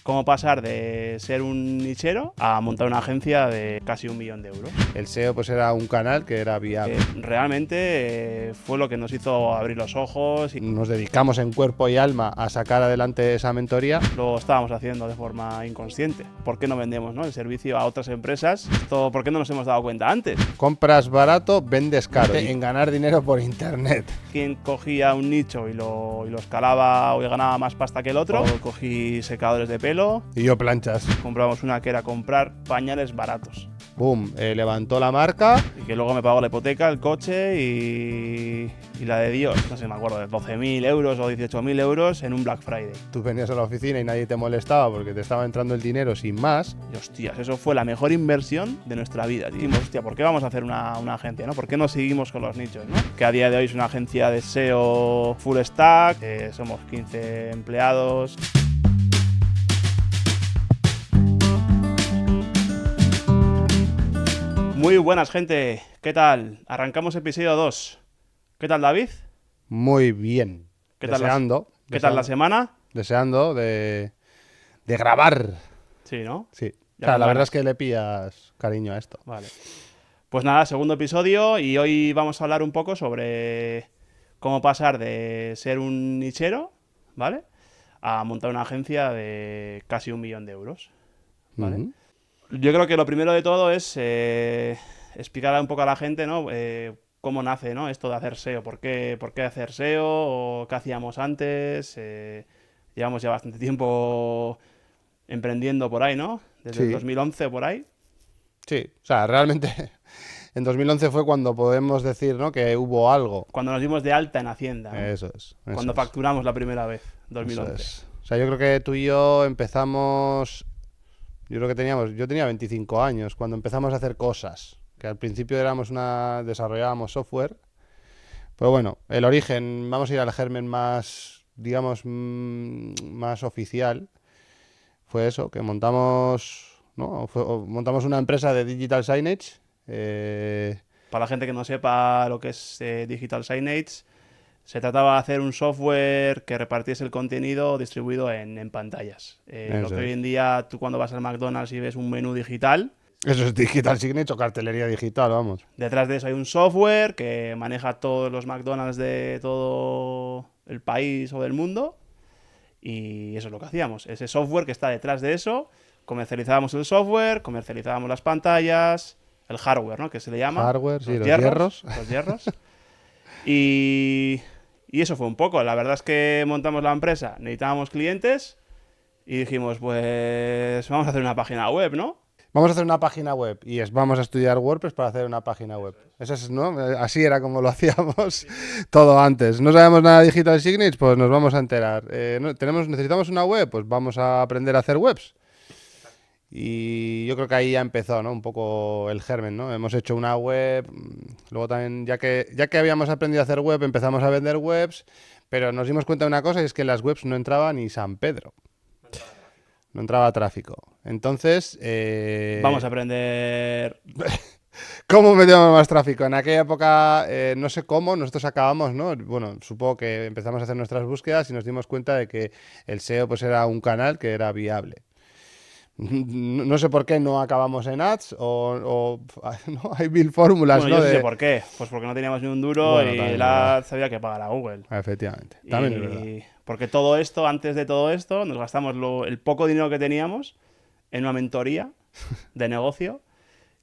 cómo pasar de ser un nichero a montar una agencia de casi 1 millón de euros. El SEO pues era un canal que era viable. Realmente fue lo que nos hizo abrir los ojos y Nos dedicamos en cuerpo y alma a sacar adelante esa mentoría. lo estábamos haciendo de forma inconsciente. ¿Por qué no vendemos, el servicio a otras empresas? ¿Por qué no nos hemos dado cuenta antes? Compras barato, vendes caro. En ganar dinero por internet. Quien cogía un nicho y lo escalaba o ganaba más pasta que el otro. Yo cogí secadores de pelo. Y yo planchas. Compramos una que era comprar pañales baratos. Boom, levantó la marca. Y que luego me pagó la hipoteca, el coche y la de Dios. No sé, me acuerdo, de 12.000 euros o 18.000 euros en un Black Friday. Tú venías a la oficina y nadie te molestaba porque te estaba entrando el dinero sin más. Y hostias, eso fue la mejor inversión de nuestra vida. Dijimos, hostia, ¿por qué vamos a hacer una agencia, no? ¿Por qué no seguimos con los nichos, no? Que a día de hoy es una agencia de SEO full stack, somos 15 empleados. Muy buenas, gente. ¿Qué tal? Arrancamos episodio 2. ¿Qué tal, David? Muy bien. ¿Qué tal la semana? Deseando de grabar. Sí, ¿no? Sí. Ya O sea, con la verdad ganas. es que le pillas cariño a esto. Vale. Pues nada, segundo episodio y hoy vamos a hablar un poco sobre cómo pasar de ser un nichero, ¿vale? A montar una agencia de casi 1 millón de euros, ¿vale? Ujú. Yo creo que lo primero de todo es explicar un poco a la gente, ¿no? Cómo nace, ¿no? Esto de hacer SEO. ¿Por qué hacer SEO? ¿O qué hacíamos antes? Llevamos ya bastante tiempo emprendiendo por ahí, ¿no? Desde el Sí. 2011 por ahí. Sí, o sea, realmente en 2011 fue cuando podemos decir, ¿no?, que hubo algo. Cuando nos dimos de alta en Hacienda, ¿no? Eso es. Cuando es. facturamos la primera vez, 2011. Eso es. O sea, yo creo que tú y yo empezamos. Yo creo que yo tenía 25 años cuando empezamos a hacer cosas. Que al principio desarrollábamos software. Pero bueno, el origen, vamos a ir al germen más, digamos, más oficial. Fue eso, que montamos, ¿no? Montamos una empresa de digital signage. Para la gente que no sepa lo que es Digital Signage, se trataba de hacer un software que repartiese el contenido distribuido en pantallas. Lo Eso que es. hoy en día tú cuando vas al McDonald's y ves un menú digital, Eso es digital signage o cartelería digital, vamos. detrás de eso hay un software que maneja todos los McDonald's de todo el país o del mundo y eso es lo que hacíamos. Ese software que está detrás de eso, comercializábamos el software, comercializábamos las pantallas, el hardware, ¿no?, que se le llama. Hardware, sí, los hierros. Los hierros. Y eso fue un poco. La verdad es que montamos la empresa, necesitábamos clientes y dijimos, pues vamos a hacer una página web, ¿no? Vamos a hacer una página web y vamos a estudiar WordPress para hacer una página web. Eso es, ¿no? Así era como lo hacíamos todo antes. No sabemos nada de Digital Signage, pues nos vamos a enterar. Necesitamos una web, pues vamos a aprender a hacer webs. Y yo creo que ahí ya empezó, ¿no?, un poco el germen, ¿no? Hemos hecho una web, luego también, ya que habíamos aprendido a hacer web, empezamos a vender webs, pero nos dimos cuenta de una cosa, y es que en las webs no entraba ni San Pedro. No entraba tráfico. Entonces, Vamos a aprender. ¿cómo metíamos más tráfico? En aquella época, no sé cómo, nosotros acabamos, ¿no? Bueno, supongo que empezamos a hacer nuestras búsquedas y nos dimos cuenta de que el SEO pues era un canal que era viable. No sé por qué no acabamos en ads ¿no? Hay mil fórmulas, Bueno, ¿no? yo sí sé por qué. Pues porque no teníamos ni un duro Bueno, y también es la verdad. ads había que pagar a Google. Efectivamente, también es verdad. Porque todo esto, antes de todo esto, nos gastamos el poco dinero que teníamos en una mentoría de negocio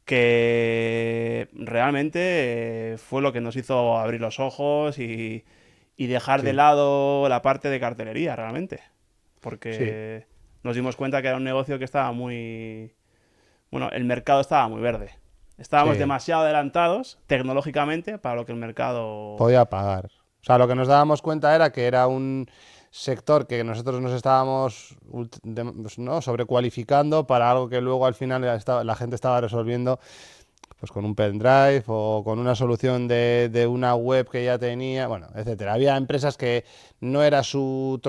que realmente fue lo que nos hizo abrir los ojos y dejar de Sí. lado la parte de cartelería, realmente. Porque Sí. nos dimos cuenta que era un negocio que estaba muy... Bueno, el mercado estaba muy verde. Estábamos Sí. demasiado adelantados tecnológicamente para lo que el mercado... Podía pagar. O sea, lo que nos dábamos cuenta era que era un sector que nosotros nos estábamos ¿no?, sobrecualificando para algo que luego al final la gente estaba resolviendo pues con un pendrive o con una solución de una web que ya tenía, bueno, etcétera. Había empresas que no era su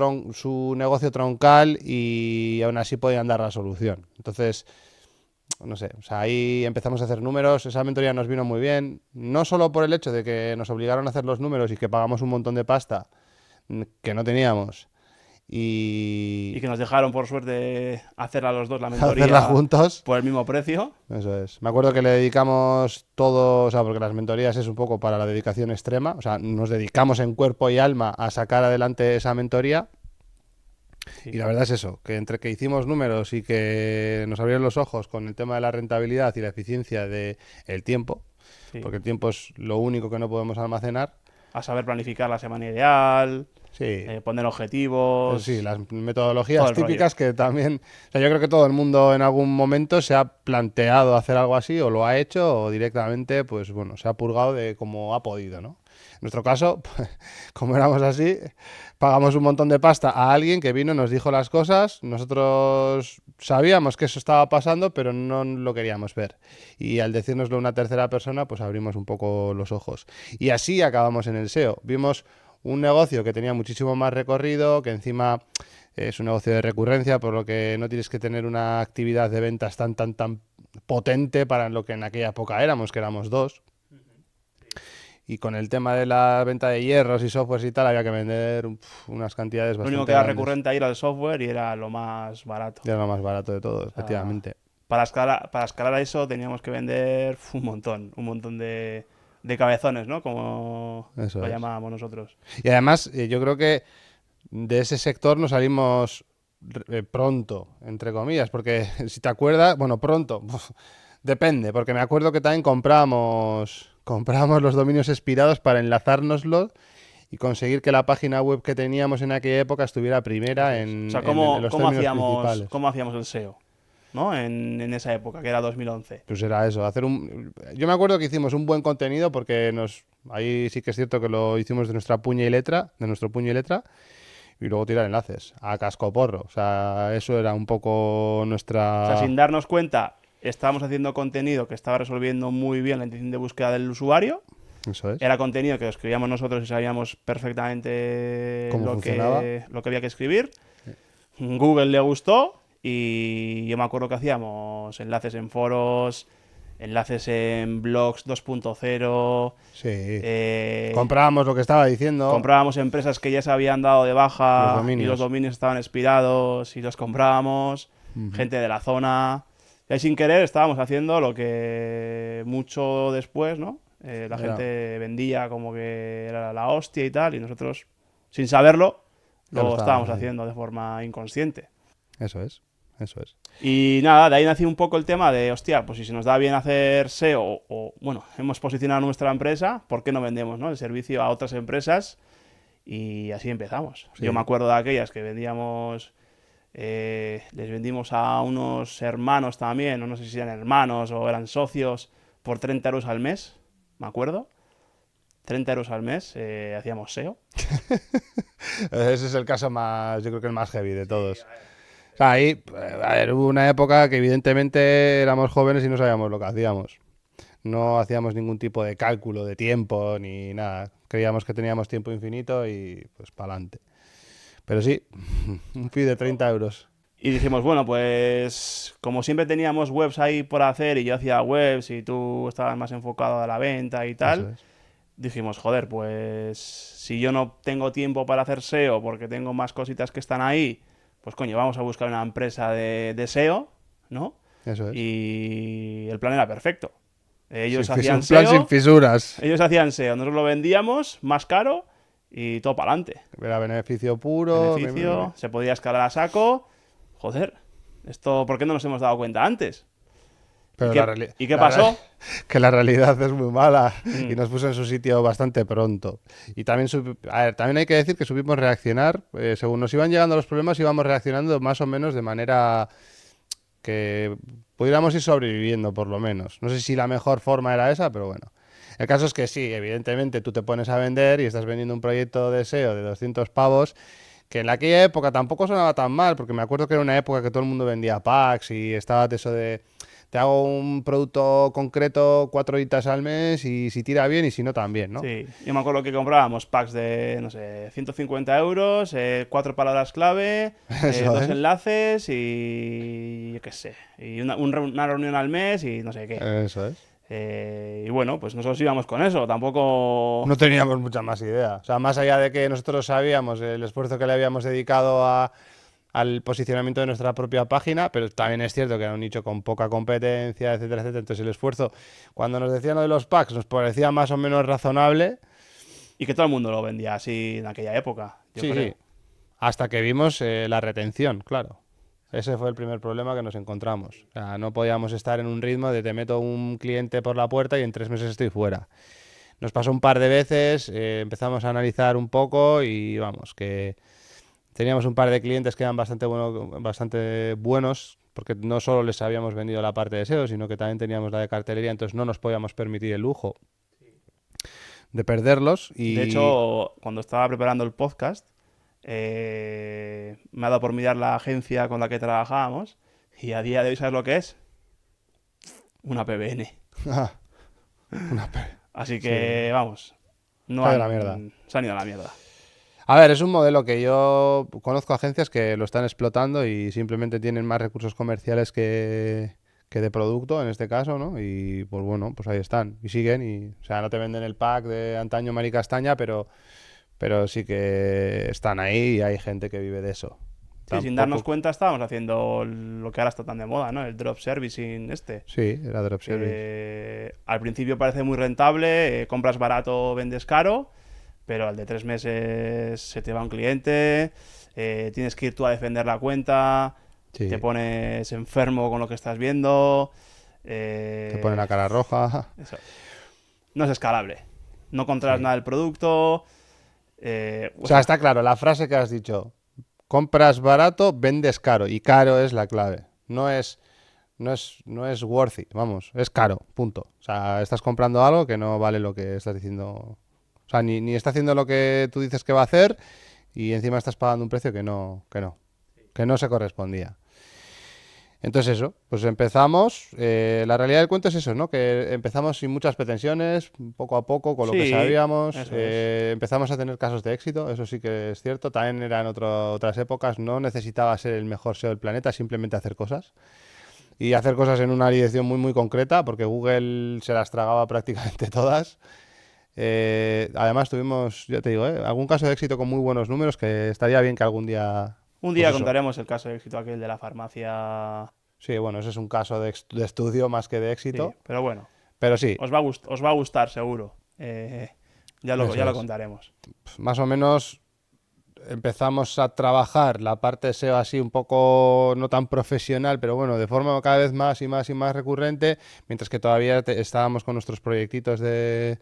negocio troncal y aún así podían dar la solución. Entonces, no sé, o sea, ahí empezamos a hacer números, esa mentoría nos vino muy bien, no solo por el hecho de que nos obligaron a hacer los números y que pagamos un montón de pasta que no teníamos, Y que nos dejaron, por suerte, hacerla los dos, la mentoría, hacerla juntos. por el mismo precio. Eso es. Me acuerdo que le dedicamos todo, o sea, porque las mentorías es un poco para la dedicación extrema, o sea, nos dedicamos en cuerpo y alma a sacar adelante esa mentoría. Sí. Y la verdad es eso, que entre que hicimos números y que nos abrieron los ojos con el tema de la rentabilidad y la eficiencia del tiempo, Sí. porque el tiempo es lo único que no podemos almacenar. A saber planificar la semana ideal, Sí, poner objetivos. sí, las todo metodologías el típicas que también, o sea, yo creo que todo el mundo en algún momento se ha planteado hacer algo así o lo ha hecho o directamente, pues bueno, se ha purgado de como ha podido, ¿no? En nuestro caso, pues, como éramos así, pagamos un montón de pasta a alguien que vino, nos dijo las cosas, nosotros sabíamos que eso estaba pasando, pero no lo queríamos ver. Y al decírnoslo una tercera persona, pues abrimos un poco los ojos. Y así acabamos en el SEO. Vimos un negocio que tenía muchísimo más recorrido, que encima es un negocio de recurrencia, por lo que no tienes que tener una actividad de ventas tan potente para lo que en aquella época éramos, que éramos dos. Y con el tema de la venta de hierros y softwares y tal, había que vender unas cantidades Lo bastante único que era grandes. recurrente ahí era el software y era lo más barato. Y era lo más barato de todo, efectivamente. Para escalar a eso teníamos que vender un montón de cabezones, ¿no? Como Eso lo es. llamábamos nosotros. Y además, yo creo que de ese sector nos salimos pronto, entre comillas, porque si te acuerdas, bueno, pronto, depende, porque me acuerdo que también compramos los dominios expirados para enlazárnoslos y conseguir que la página web que teníamos en aquella época estuviera primera en, O sea, en los términos principales. ¿cómo hacíamos el SEO? ¿No? En esa época, que era 2011. Pues era eso, yo me acuerdo que hicimos un buen contenido porque ahí sí que es cierto que lo hicimos de nuestra puño y letra, y luego tirar enlaces a cascoporro. O sea, eso era un poco nuestra... O sea, sin darnos cuenta, estábamos haciendo contenido que estaba resolviendo muy bien la intención de búsqueda del usuario. Eso es. Era contenido que lo escribíamos nosotros y sabíamos perfectamente Cómo funcionaba. lo que había que escribir. Google le gustó y yo me acuerdo que hacíamos enlaces en foros, enlaces en blogs 2.0. Sí. Comprábamos lo que estaba diciendo. Comprábamos empresas que ya se habían dado de baja Los y los dominios estaban expirados y los comprábamos. Gente de la zona. Y ahí sin querer estábamos haciendo lo que mucho después, ¿no? La gente vendía como que era la hostia y tal, y nosotros, sin saberlo, lo estábamos haciendo de forma inconsciente. Eso es. Y nada, de ahí nació un poco el tema de, hostia, pues si se nos da bien hacer SEO o bueno, hemos posicionado nuestra empresa, ¿por qué no vendemos, ¿no? El servicio a otras empresas? Y así empezamos. Sí. Yo me acuerdo de aquellas que vendíamos, les vendimos a unos hermanos también, o no sé si eran hermanos o eran socios, por 30 euros al mes, me acuerdo. 30 euros al mes, hacíamos SEO. Ese es el caso más, yo creo que el más heavy de todos. O sea, ahí, a ver, hubo una época que evidentemente éramos jóvenes y no sabíamos lo que hacíamos. No hacíamos ningún tipo de cálculo de tiempo ni nada. Creíamos que teníamos tiempo infinito y pues para adelante. Pero sí, un fee de 30 euros. Y dijimos, bueno, pues como siempre teníamos webs ahí por hacer y yo hacía webs y tú estabas más enfocado a la venta y tal, dijimos, joder, pues si yo no tengo tiempo para hacer SEO porque tengo más cositas que están ahí, pues coño, vamos a buscar una empresa de SEO, ¿no? Eso es. Y el plan era perfecto. Ellos Sí, hacían un plan SEO, sin fisuras. ellos hacían SEO, nosotros lo vendíamos más caro y todo para adelante. Era beneficio puro. Beneficio, se podía escalar a saco. Joder, esto, ¿por qué no nos hemos dado cuenta antes? Pero ¿Y qué pasó? Que la realidad es muy mala y nos puso en su sitio bastante pronto. Y también, también hay que decir que supimos reaccionar. Según nos iban llegando los problemas, íbamos reaccionando más o menos de manera que pudiéramos ir sobreviviendo, por lo menos. No sé si la mejor forma era esa, pero bueno. El caso es que sí, evidentemente tú te pones a vender y estás vendiendo un proyecto de SEO de 200 pavos, que en aquella época tampoco sonaba tan mal, porque me acuerdo que era una época que todo el mundo vendía packs y estaba de eso de te hago un producto concreto 4 horitas al mes y si tira bien y si no también, ¿no? Sí, yo me acuerdo que comprábamos packs de, no sé, 150 euros, 4 palabras clave, 2 enlaces y yo qué sé, y una reunión al mes y no sé qué. Eso es. Y bueno, pues nosotros íbamos con eso, tampoco... No teníamos mucha más idea. O sea, más allá de que nosotros sabíamos el esfuerzo que le habíamos dedicado al posicionamiento de nuestra propia página, pero también es cierto que era un nicho con poca competencia, etcétera, etcétera. Entonces el esfuerzo, cuando nos decían lo de los packs, nos parecía más o menos razonable. Y que todo el mundo lo vendía así en aquella época, yo Sí, creo. sí. Hasta que vimos la retención, claro. Ese fue el primer problema que nos encontramos. O sea, no podíamos estar en un ritmo de te meto un cliente por la puerta y en 3 meses estoy fuera. Nos pasó un par de veces, empezamos a analizar un poco y vamos, que teníamos un par de clientes que eran bastante buenos, porque no solo les habíamos vendido la parte de SEO, sino que también teníamos la de cartelería, entonces no nos podíamos permitir el lujo de perderlos. De hecho, cuando estaba preparando el podcast, me ha dado por mirar la agencia con la que trabajábamos y a día de hoy, ¿sabes lo que es? Una PBN. Ah, una Así que, vamos, no Se ha ido han, a la mierda. se han ido a la mierda. A ver, es un modelo que yo conozco agencias que lo están explotando y simplemente tienen más recursos comerciales que de producto, en este caso, ¿no? Y pues bueno, pues ahí están. Y siguen y, o sea, no te venden el pack de antaño Mari Castaña, pero sí que están ahí y hay gente que vive de eso. Sí, sin darnos cuenta estábamos haciendo lo que ahora está tan de moda, ¿no? El drop servicing este. Sí, era drop service. Al principio parece muy rentable, compras barato, vendes caro, pero al de 3 meses se te va un cliente, tienes que ir tú a defender la cuenta, Sí. te pones enfermo con lo que estás viendo. Te pone la cara roja. Eso. No es escalable. No controlas Sí. nada del producto. O sea, está claro, la frase que has dicho, compras barato, vendes caro. Y caro es la clave. No es worthy, vamos, es caro, punto. O sea, estás comprando algo que no vale lo que estás diciendo. O sea, ni está haciendo lo que tú dices que va a hacer y encima estás pagando un precio que no se correspondía. Entonces eso, pues empezamos, la realidad del cuento es eso, ¿no? Que empezamos sin muchas pretensiones, poco a poco, con lo que Sí, sabíamos, eso es. empezamos a tener casos de éxito, eso sí que es cierto, también eran otras épocas, no necesitaba ser el mejor SEO del planeta, simplemente hacer cosas. Y hacer cosas en una dirección muy, muy concreta, porque Google se las tragaba prácticamente todas. Además tuvimos, ya te digo, algún caso de éxito con muy buenos números que estaría bien que algún día... Un Pues día eso. contaremos el caso de éxito aquel de la farmacia. Sí, bueno, ese es un caso de estudio más que de Sí, éxito. pero bueno, Pero sí, os va a gustar seguro. Ya eso lo es. contaremos. Más o menos empezamos a trabajar la parte de SEO así un poco no tan profesional, pero bueno, de forma cada vez más y más y más recurrente, mientras que todavía estábamos con nuestros proyectitos de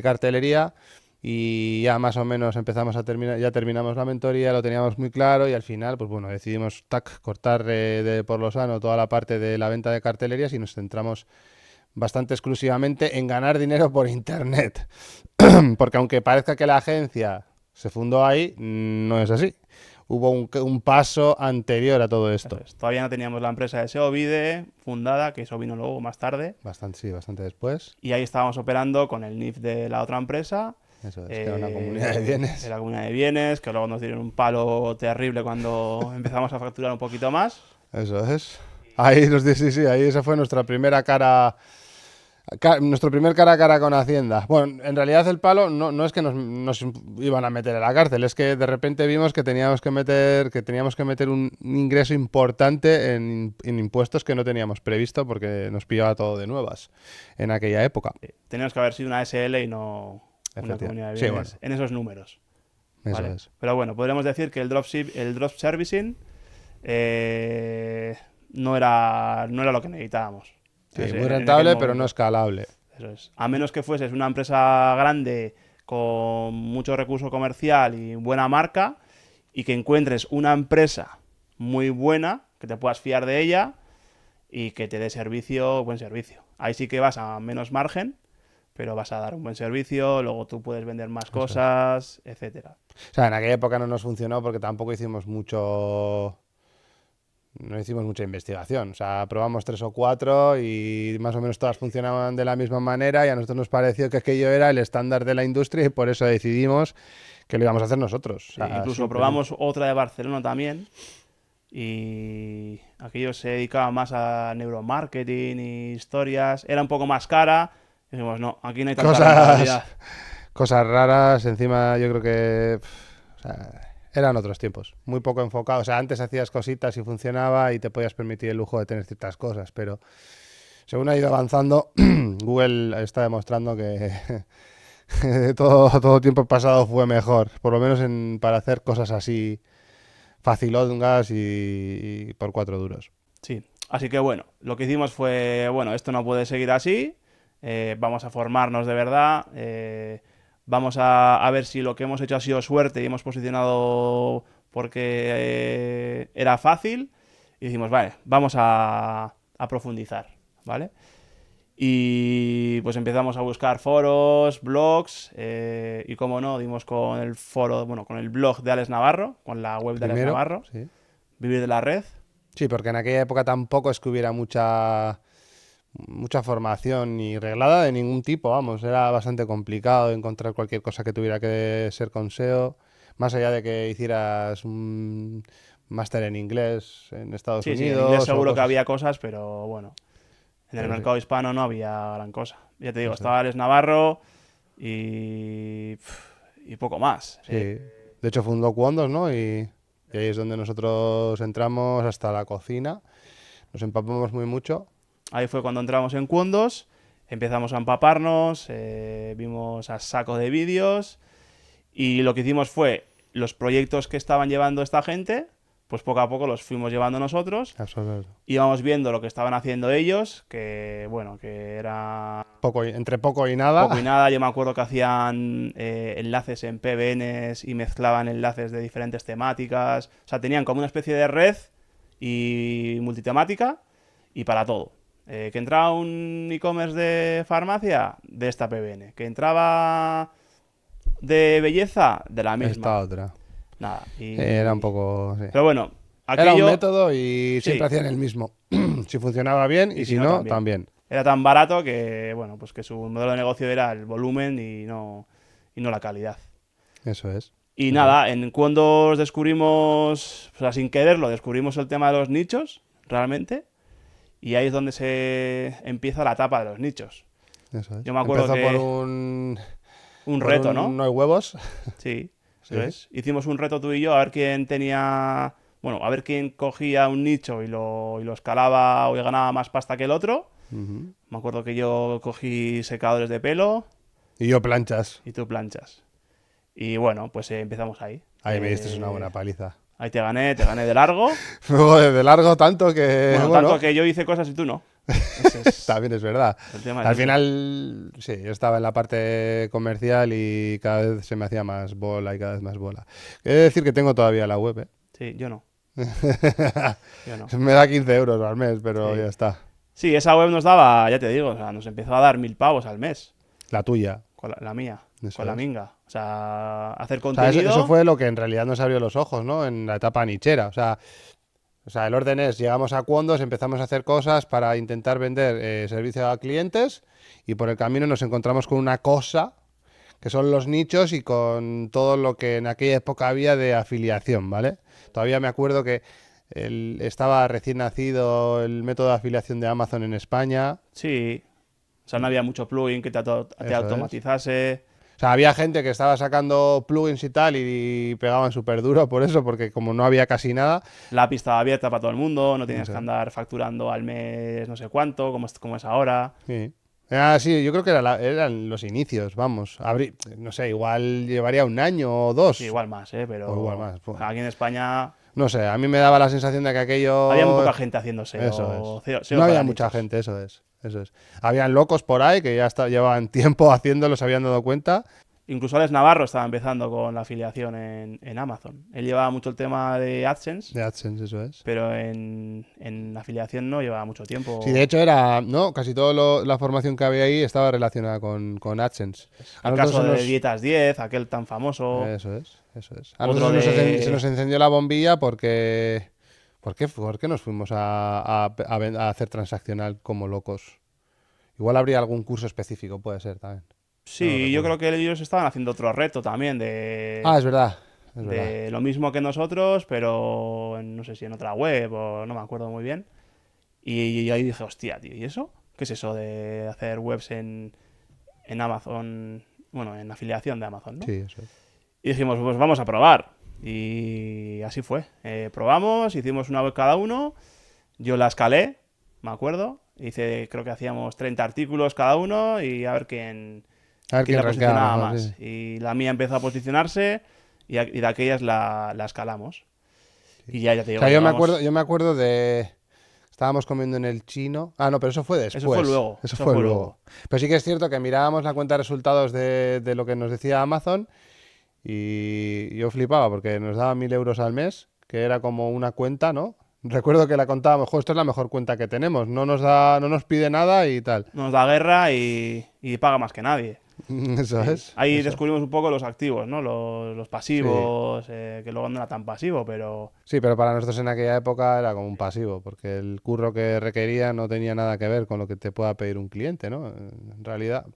cartelería y ya más o menos empezamos ya terminamos la mentoría, lo teníamos muy claro y al final, pues bueno, decidimos cortar por lo sano toda la parte de la venta de cartelerías y nos centramos bastante exclusivamente en ganar dinero por internet. Porque aunque parezca que la agencia se fundó ahí, no es así. Hubo un paso anterior a todo esto. Eso es. Todavía no teníamos la empresa de SEO Vide fundada, que eso vino luego más tarde. Bastante después. Y ahí estábamos operando con el NIF de la otra empresa. Eso es, que era una comunidad de bienes. Era comunidad de bienes, que luego nos dieron un palo terrible cuando empezamos a facturar un poquito más. Eso es. Ahí sí, ahí esa fue nuestra primera nuestro primer cara a cara con Hacienda. Bueno, en realidad el palo no es que nos iban a meter a la cárcel, es que de repente vimos que teníamos que meter un ingreso importante en impuestos que no teníamos previsto porque nos pillaba todo de nuevas en aquella época. Teníamos que haber sido una SL y no una comunidad de Sí, bienes bueno. en esos números. Eso ¿vale? es. Pero bueno, podríamos decir que el drop servicing no era lo que necesitábamos. Sí, En muy aquel rentable, pero momento. no escalable. Eso es. A menos que fueses una empresa grande con mucho recurso comercial y buena marca y que encuentres una empresa muy buena, que te puedas fiar de ella y que te dé buen servicio. Ahí sí que vas a menos margen, pero vas a dar un buen servicio, luego tú puedes vender más cosas, etcétera. O sea, en aquella época no nos funcionó porque tampoco hicimos no hicimos mucha investigación. O sea, probamos 3 o 4 y más o menos todas funcionaban de la misma manera y a nosotros nos pareció que aquello era el estándar de la industria y por eso decidimos que lo íbamos a hacer nosotros. O sea, Incluso simplemente. probamos otra de Barcelona también y aquello se dedicaba más a neuromarketing y historias. Era un poco más cara. Y dijimos, no, aquí no hay tanta rentabilidad. Cosas raras, encima yo creo que o sea, eran otros tiempos, muy poco enfocados. O sea, antes hacías cositas y funcionaba y te podías permitir el lujo de tener ciertas cosas, pero según ha ido avanzando, Google está demostrando que todo tiempo pasado fue mejor, por lo menos para hacer cosas así facilongas y por 4 duros. Sí, así que bueno, lo que hicimos fue, bueno, esto no puede seguir así, vamos a formarnos de verdad, vamos a ver si lo que hemos hecho ha sido suerte y hemos posicionado porque era fácil, y decimos, vale, vamos a profundizar, ¿vale? Y pues empezamos a buscar foros, blogs, y como no, dimos con el foro, bueno, con el blog de Alex Navarro, con la web de Alex Primero, Navarro, sí. Vivir de la Red. Sí, porque en aquella época tampoco es que hubiera mucha formación ni reglada de ningún tipo, vamos, era bastante complicado encontrar cualquier cosa que tuviera que ser con SEO, más allá de que hicieras un máster en inglés en Estados Sí, en inglés Unidos o seguro que cosas. había cosas, pero bueno, en el Pero sí, mercado hispano no había gran cosa. Ya te digo, eso estaba es. Alex Navarro y poco más. Sí. De hecho fundó Quondos, ¿no? Y ahí es donde nosotros entramos hasta la cocina, nos empapamos muy mucho. Ahí fue cuando entramos en Quondos, empezamos a empaparnos, vimos a saco de vídeos y lo que hicimos fue los proyectos que estaban llevando esta gente, pues poco a poco los fuimos llevando nosotros. Absorber. Íbamos viendo lo que estaban haciendo ellos, que bueno, que era Entre poco y poco y nada. nada. Yo me acuerdo que hacían enlaces en PBNs y mezclaban enlaces de diferentes temáticas. O sea, tenían como una especie de red y multitemática y para todo. Que entraba un e-commerce de farmacia, de esta PBN. Que entraba de belleza, de la Esta misma. otra. Nada. Era un poco... Sí. Pero bueno, Era un aquello, método y siempre sí, hacían el mismo. Si funcionaba bien y y si si no, no, también. también. Era tan barato que, bueno, pues que su modelo de negocio era el volumen y no la calidad. Eso es. Y Eso es. nada, en cuando descubrimos, o sea, sin quererlo, descubrimos el tema de los nichos, realmente, y ahí es donde se empieza la etapa de los nichos. Eso es. Yo me acuerdo Empezó por que un... un Por reto, un ¿no? no hay huevos. Sí, Sí. eso es. Hicimos un reto tú y yo a ver quién tenía, bueno, a ver quién cogía un nicho y lo escalaba o ganaba más pasta que el otro. Ujú. Me acuerdo que yo cogí secadores de pelo Y yo planchas. y tú planchas. Y bueno, pues empezamos ahí. Ahí me diste una buena paliza. Ahí te gané de largo. Luego de largo tanto que, Bueno, tanto bueno, que yo hice cosas y tú no. Ese es también es verdad. el tema es Al ese. final, sí, yo estaba en la parte comercial y cada vez se me hacía más bola y cada vez más bola. He de decir que tengo todavía la web, ¿eh? Sí, yo no. Yo no. Me da 15 euros al mes, pero Sí. ya está. Sí, esa web nos daba, ya te digo, o sea, nos empezó a dar 1.000 pavos al mes. La tuya. Con la mía, Eso con la es. minga. O sea, hacer O sea, eso contenido. fue lo que en realidad nos abrió los ojos, ¿no? En la etapa nichera. O sea, el orden es, llegamos a Quondos, empezamos a hacer cosas para intentar vender servicio a clientes y por el camino nos encontramos con una cosa que son los nichos y con todo lo que en aquella época había de afiliación, ¿vale? Todavía me acuerdo que estaba recién nacido el método de afiliación de Amazon en España. Sí. O sea, no había mucho plugin que te Eso es. automatizase. O sea, había gente que estaba sacando plugins y tal y pegaban súper duro por eso, porque como no había casi nada. La API estaba abierta para todo el mundo. No tenías Eso que es. andar facturando al mes no sé cuánto, como es ahora. Sí. Sí, yo creo que eran los inicios, vamos. No sé, igual llevaría un año o Sí, dos, igual más, o igual pero más. Buah. aquí en España No sé, a mí me daba la sensación de que había muy aquello... poca gente haciendo Eso es. SEO, SEO No para había mucha nichos. gente, eso es. Eso es. Habían locos por ahí que ya llevaban tiempo haciéndolo, se habían dado cuenta. Incluso Alex Navarro estaba empezando con la afiliación en Amazon. Él llevaba mucho el tema de AdSense, De AdSense, eso es. pero en afiliación no llevaba mucho Sí, de tiempo. hecho no, casi toda la formación que había ahí estaba relacionada con AdSense. A El nosotros caso se de nos... Dietas 10, aquel tan famoso. Eso es, eso es. A Otro nosotros se nos de... encendió la bombilla porque... ¿Por qué nos fuimos a hacer transaccional como locos? Igual habría algún curso específico, puede ser también. No lo Sí, yo recuerdo. creo que ellos estaban haciendo otro reto también Ah, de... es verdad. es de verdad. lo mismo que nosotros, pero no sé si en otra web o no me acuerdo muy bien. Y ahí dije, hostia, tío, ¿y eso? ¿Qué es eso de hacer webs en Amazon? Bueno, en afiliación de Amazon, ¿no? Sí, eso es. Y dijimos, pues vamos a probar. Y así fue. Probamos, hicimos una web cada uno. Yo la escalé, me acuerdo. Hice, creo que hacíamos 30 artículos cada uno y a ver A ver quién quién la rankeaba posicionaba mejor, sí. más. Y la mía empezó a posicionarse y de aquellas la escalamos. Y ya te O digo, sea, llevamos... yo me acuerdo de... Estábamos comiendo en el chino. Ah, no, pero eso fue Eso fue después. luego, Eso eso fue fue luego. luego. Pero sí que es cierto que mirábamos la cuenta de resultados de lo que nos decía Amazon y yo flipaba porque nos daba 1.000 euros al mes, que era como una cuenta, ¿no? Recuerdo que la contábamos, esto es la mejor cuenta que tenemos, no nos pide nada y tal. Nos da guerra y paga más que nadie. Eso Sí. es, Ahí eso. descubrimos un poco los activos, ¿no? Los Sí, pasivos, que luego no era tan pasivo, pero... sí, pero para nosotros en aquella época era como un pasivo, porque el curro que requería no tenía nada que ver con lo que te pueda pedir un cliente, ¿no? En realidad,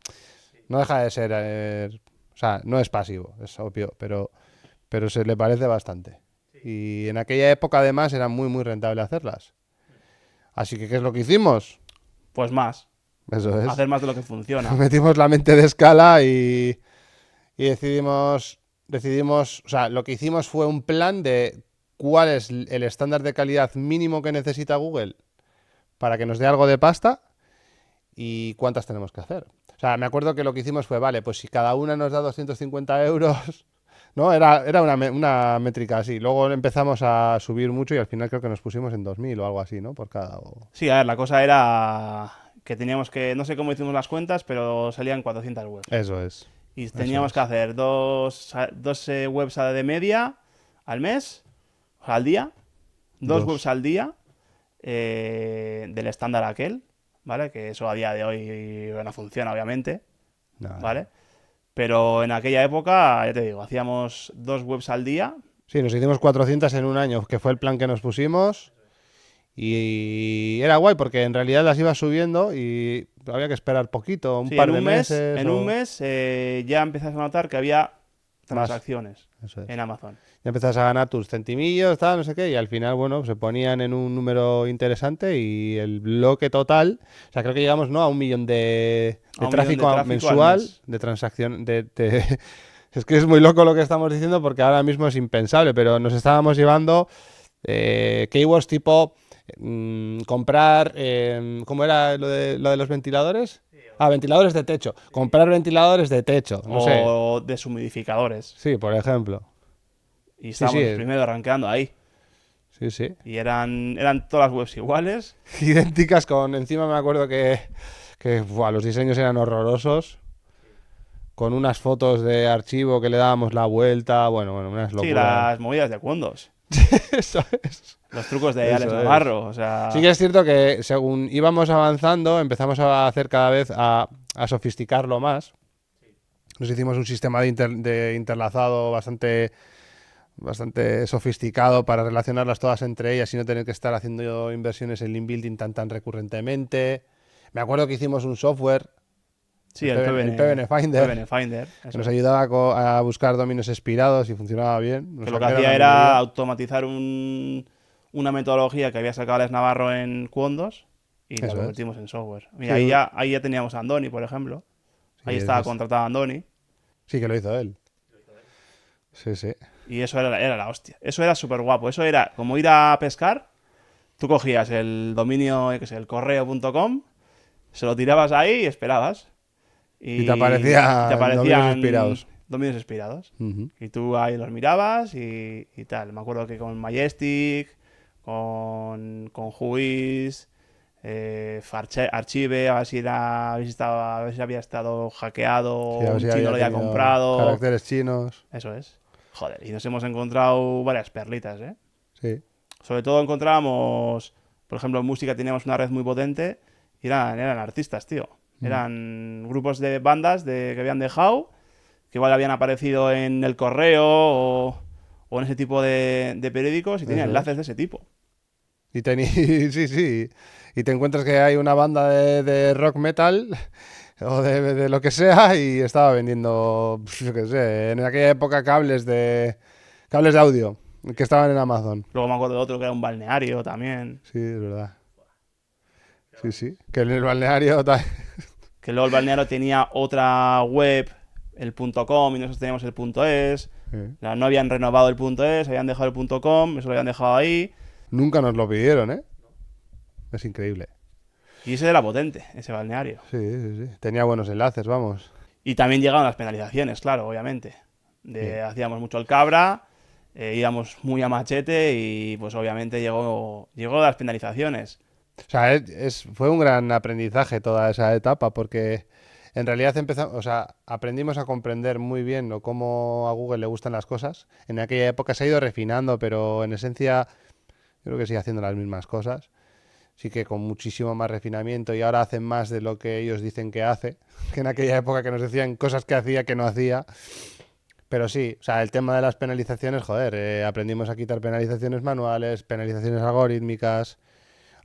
no deja de ser, o sea, no es pasivo, es obvio, pero se le parece bastante. Y en aquella época además era muy, muy rentable hacerlas. Así que, ¿qué es lo que hicimos? Pues más. Eso es. Hacer más de lo que funciona. Metimos la mente de escala y o sea, lo que hicimos fue un plan de cuál es el estándar de calidad mínimo que necesita Google para que nos dé algo de pasta y cuántas tenemos que hacer. O sea, me acuerdo que lo que hicimos fue, vale, pues si cada una nos da 250 euros, ¿no? Era una métrica así. Luego empezamos a subir mucho y al final creo que nos pusimos en 2.000 o algo así, ¿no? Por cada... Sí, a ver, la cosa era que teníamos que... No sé cómo hicimos las cuentas, pero salían 400 webs. Eso es. Y Eso teníamos que es. hacer dos webs de media al mes, o sea, al día. Dos webs Dos. al día del estándar aquel, ¿vale? Que eso a día de hoy no funciona, obviamente, Nada. ¿vale? Pero en aquella época, ya te digo, hacíamos dos webs al día. Sí, nos hicimos 400 en un año, que fue el plan que nos pusimos. Y era guay porque en realidad las ibas subiendo y había que esperar poquito, un Sí, par de meses en un o mes ya empiezas a notar que había más. transacciones Eso es. en Amazon. Ya empezás a ganar tus centimillos, tal, no sé qué, y al final, bueno, se ponían en un número interesante y el bloque total, o sea, creo que llegamos, ¿no? A 1 millón A de un millón de tráfico tráfico al mensual, mes. de transacción, Es que es muy loco lo que estamos diciendo porque ahora mismo es impensable, pero nos estábamos llevando keywords tipo comprar, ¿cómo era lo de los ventiladores? Ah, ventiladores de techo. Comprar ventiladores de techo, no sé. O deshumidificadores. Sí, por ejemplo. Y Sí, sí, estábamos los primeros rankeando ahí. sí, sí. Y eran todas las webs iguales. Idénticas con, encima me acuerdo que buah, los diseños eran horrorosos, con unas fotos de archivo que le dábamos la vuelta, bueno, unas Sí, locuras. las movidas de Windows. Eso es. Los trucos de Alex Eso es. Navarro. O Sí sea, que es cierto que según íbamos avanzando, empezamos a hacer cada vez a sofisticarlo más. Nos hicimos un sistema de interlazado bastante sofisticado para relacionarlas todas entre ellas y no tener que estar haciendo inversiones en link building tan recurrentemente. Me acuerdo que hicimos un software, sí, el El PBN Finder, PBN Finder. que Eso nos es. ayudaba a buscar dominios expirados y funcionaba bien. Que lo que hacía Una era melodía. automatizar una metodología que había sacado Alex Navarro en Quondos y la Eso es. convertimos en software. Sí, Mira, ahí ya teníamos a Andoni, por ejemplo. sí, Ahí estaba contratado Andoni. sí que lo hizo él. Sí, sí. Y eso era la hostia. Eso era súper guapo. Eso era como ir a pescar. Tú cogías el dominio, qué sé, el correo.com, se lo tirabas ahí y esperabas. Y te Y te aparecían dominios aparecían expirados. dominios expirados. Ujú. Y tú ahí los mirabas y tal. Me acuerdo que con Majestic, con Whois, Archive, a ver si había estado hackeado, Sí, a ver un si chino había lo había tenido comprado. caracteres chinos. Eso es. Joder, y nos hemos encontrado varias perlitas, ¿eh? Sí. Sobre todo encontrábamos, por ejemplo, en música teníamos una red muy potente y eran artistas, tío. Mm. Eran grupos de bandas que habían dejado, que igual habían aparecido en el correo o en ese tipo de periódicos y tenían Eso enlaces es. de ese tipo. Sí, sí. Y te encuentras que hay una banda de rock metal o de lo que sea y estaba vendiendo, yo qué sé, en aquella época Cables de audio que estaban en Amazon. Luego me acuerdo de otro que era un balneario también. Sí, es verdad. Sí, sí. Que en el balneario... Que luego el balneario tenía otra web, el .com, y nosotros teníamos el .es. No habían renovado el .es, habían dejado el .com, eso lo habían dejado ahí. Nunca nos lo pidieron, ¿eh? Es increíble. Y ese era potente, ese balneario. Sí, sí, sí. Tenía buenos enlaces, vamos. Y también llegaron las penalizaciones, claro, obviamente. Hacíamos mucho el cabra, íbamos muy a machete y pues obviamente llegó las penalizaciones. O sea, fue un gran aprendizaje toda esa etapa porque en realidad aprendimos a comprender muy bien cómo a Google le gustan las cosas. En aquella época se ha ido refinando, pero en esencia yo creo que sigue haciendo las mismas cosas. Sí que con muchísimo más refinamiento y ahora hacen más de lo que ellos dicen que hace, que en aquella época que nos decían cosas que hacía que no hacía. Pero sí, o sea, el tema de las penalizaciones, joder, aprendimos a quitar penalizaciones manuales, penalizaciones algorítmicas.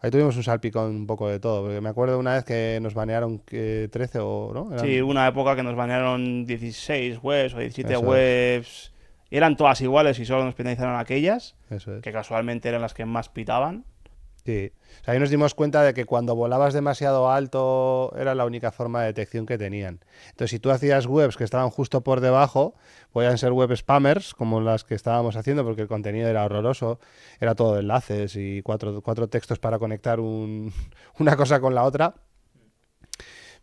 Ahí tuvimos un salpicón un poco de todo, porque me acuerdo una vez que nos banearon 13 o, ¿no? Sí, hubo una época que nos banearon 16 webs o 17 Eso webs. Y eran todas iguales y solo nos penalizaron aquellas, Eso es. que casualmente eran las que más pitaban. Sí. O sea, ahí nos dimos cuenta de que cuando volabas demasiado alto era la única forma de detección que tenían. Entonces, si tú hacías webs que estaban justo por debajo, podían ser web spammers, como las que estábamos haciendo, porque el contenido era horroroso. Era todo enlaces y cuatro textos para conectar una cosa con la otra.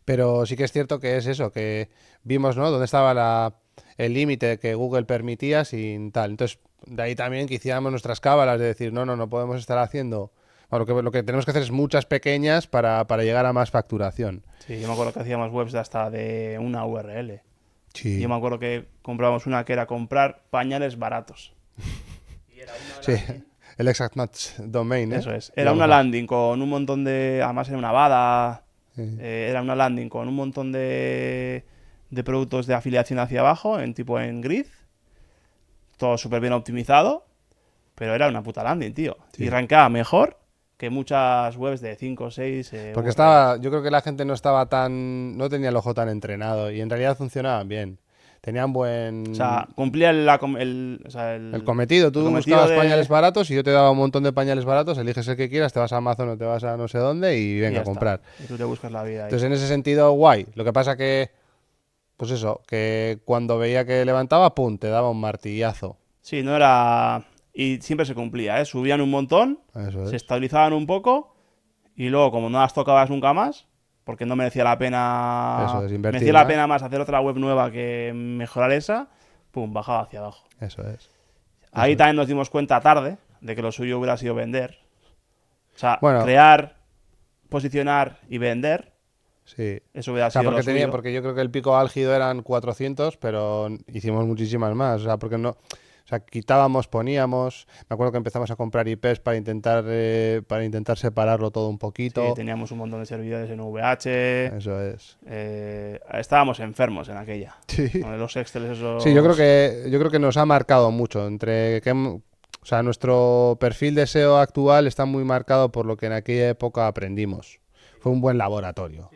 Pero sí que es cierto que es eso, que vimos, ¿no?, dónde estaba el límite que Google permitía sin tal. Entonces, de ahí también que hiciéramos nuestras cábalas de decir, no podemos estar haciendo... Bueno, lo que tenemos que hacer es muchas pequeñas para llegar a más facturación. Sí, yo me acuerdo que hacíamos webs hasta de una URL. Sí. Yo me acuerdo que comprábamos una que era comprar pañales baratos. Y era una Sí, el exact match domain, ¿eh? Eso es. Era una landing con un montón de... Además era una bada. Era una landing con un montón de productos de afiliación hacia abajo, en grid. Todo súper bien optimizado. Pero era una puta landing, tío. Sí. Y rankeaba mejor que muchas webs de 5 o 6. Porque yo creo que la gente no tenía el ojo tan entrenado y en realidad funcionaban bien. Tenían buen... O sea, cumplía el cometido. Tú buscabas pañales baratos y yo te daba un montón de pañales baratos, eliges el que quieras, te vas a Amazon o te vas a no sé dónde y venga a comprar. Y tú te buscas la vida ahí. Entonces, en ese sentido, guay. Lo que pasa que, pues eso, que cuando veía que levantaba, pum, te daba un martillazo. Sí, no era... Y siempre se cumplía, ¿eh? Subían un montón, se estabilizaban un poco y luego, como no las tocabas nunca más, porque no merecía la pena... Eso es, invertir merecía la más. pena más hacer otra web nueva que mejorar esa, pum, bajaba hacia abajo. Eso es. Ahí también nos dimos cuenta tarde de que lo suyo hubiera sido vender. O sea, Bueno, crear, posicionar y vender. Sí. Eso hubiera sido lo suyo. Porque yo creo que el pico álgido eran 400, pero hicimos muchísimas más. O sea, porque no... O sea, quitábamos, poníamos. Me acuerdo que empezamos a comprar IPs para intentar separarlo todo un poquito. Sí, teníamos un montón de servidores en VH. Eso es. Estábamos enfermos en aquella. Sí. Con los Excel esos... Sí, yo creo que nos ha marcado mucho. O sea, nuestro perfil de SEO actual está muy marcado por lo que en aquella época aprendimos. Fue un buen laboratorio.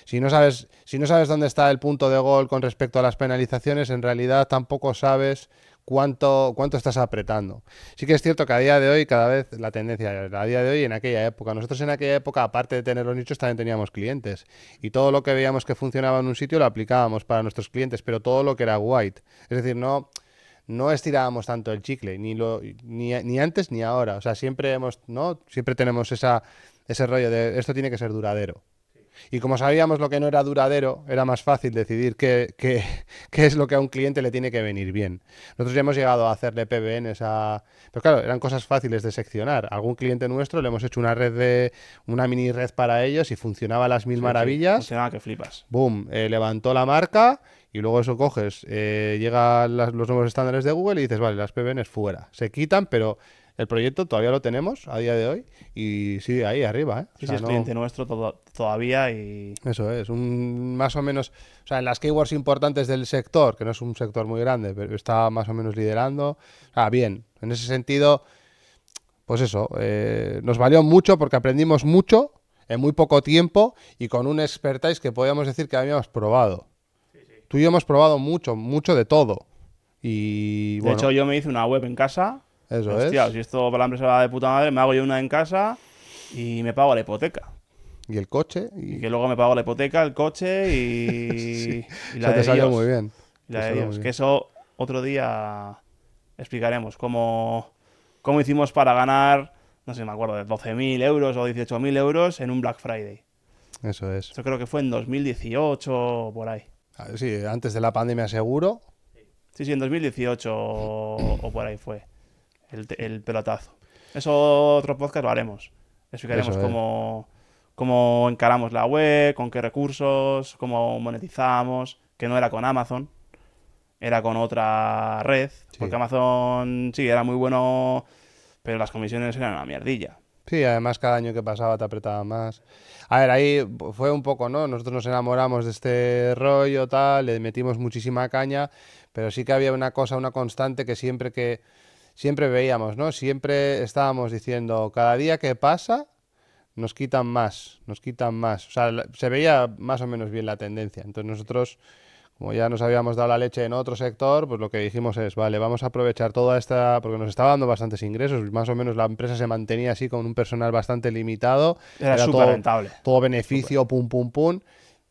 Si no sabes dónde está el punto de gol con respecto a las penalizaciones, en realidad tampoco sabes cuánto estás apretando. Sí que es cierto que a día de hoy, cada vez la tendencia, a día de hoy en aquella época, nosotros en aquella época, aparte de tener los nichos, también teníamos clientes. Y todo lo que veíamos que funcionaba en un sitio lo aplicábamos para nuestros clientes, pero todo lo que era white. Es decir, no estirábamos tanto el chicle, ni antes ni ahora. O sea, siempre tenemos ese rollo de esto tiene que ser duradero. Y como sabíamos lo que no era duradero, era más fácil decidir qué es lo que a un cliente le tiene que venir bien. Nosotros ya hemos llegado a hacerle PBNs Pero claro, eran cosas fáciles de seccionar. Algún cliente nuestro le hemos hecho una mini red para ellos y funcionaba a las mil maravillas. Funcionaba que flipas. Boom, levantó la marca y luego eso coges, llegan los nuevos estándares de Google y dices, vale, las PBNs fuera. Se quitan, pero... El proyecto todavía lo tenemos a día de hoy y sigue ahí arriba, ¿eh? Sí, es cliente nuestro todavía y... Eso es, más o menos... O sea, en las keywords importantes del sector, que no es un sector muy grande, pero está más o menos liderando. Bien, en ese sentido, pues eso, nos valió mucho porque aprendimos mucho en muy poco tiempo y con un expertise que podíamos decir que habíamos probado. Tú y yo hemos probado mucho de todo. Y De bueno, hecho, yo me hice una web en casa. eso Hostia, es. si esto para la empresa va de puta madre, me hago yo una en casa y me pago la hipoteca. Y el coche, Y y que luego me pago la hipoteca, el coche sí, y la eso te de salió muy Dios. bien. Y Te la de salió muy Dios. Que bien. eso otro día explicaremos cómo hicimos para ganar, no sé, me acuerdo, de 12.000 euros o 18.000 euros en un Black Friday. Eso es. Eso creo que fue en 2018 o por ahí. Sí, antes de la pandemia seguro. Sí, sí, en 2018 o por ahí fue el pelotazo. Eso otro podcast lo haremos. Explicaremos Eso es. cómo encaramos la web, con qué recursos, cómo monetizamos, que no era con Amazon, era con otra red, porque Sí. Amazon sí era muy bueno, pero las comisiones eran una mierdilla. Sí, además cada año que pasaba te apretaba más. A ver, ahí fue un poco, ¿no? Nosotros nos enamoramos de este rollo, tal, le metimos muchísima caña, pero sí que había una cosa, una constante que siempre veíamos, ¿no? Siempre estábamos diciendo, cada día que pasa, nos quitan más, nos quitan más. O sea, se veía más o menos bien la tendencia. Entonces nosotros, como ya nos habíamos dado la leche en otro sector, pues lo que dijimos es, vale, vamos a aprovechar toda esta, porque nos estaba dando bastantes ingresos, más o menos la empresa se mantenía así con un personal bastante limitado, Era era súper todo, rentable. todo Súper. beneficio, pum, pum, pum.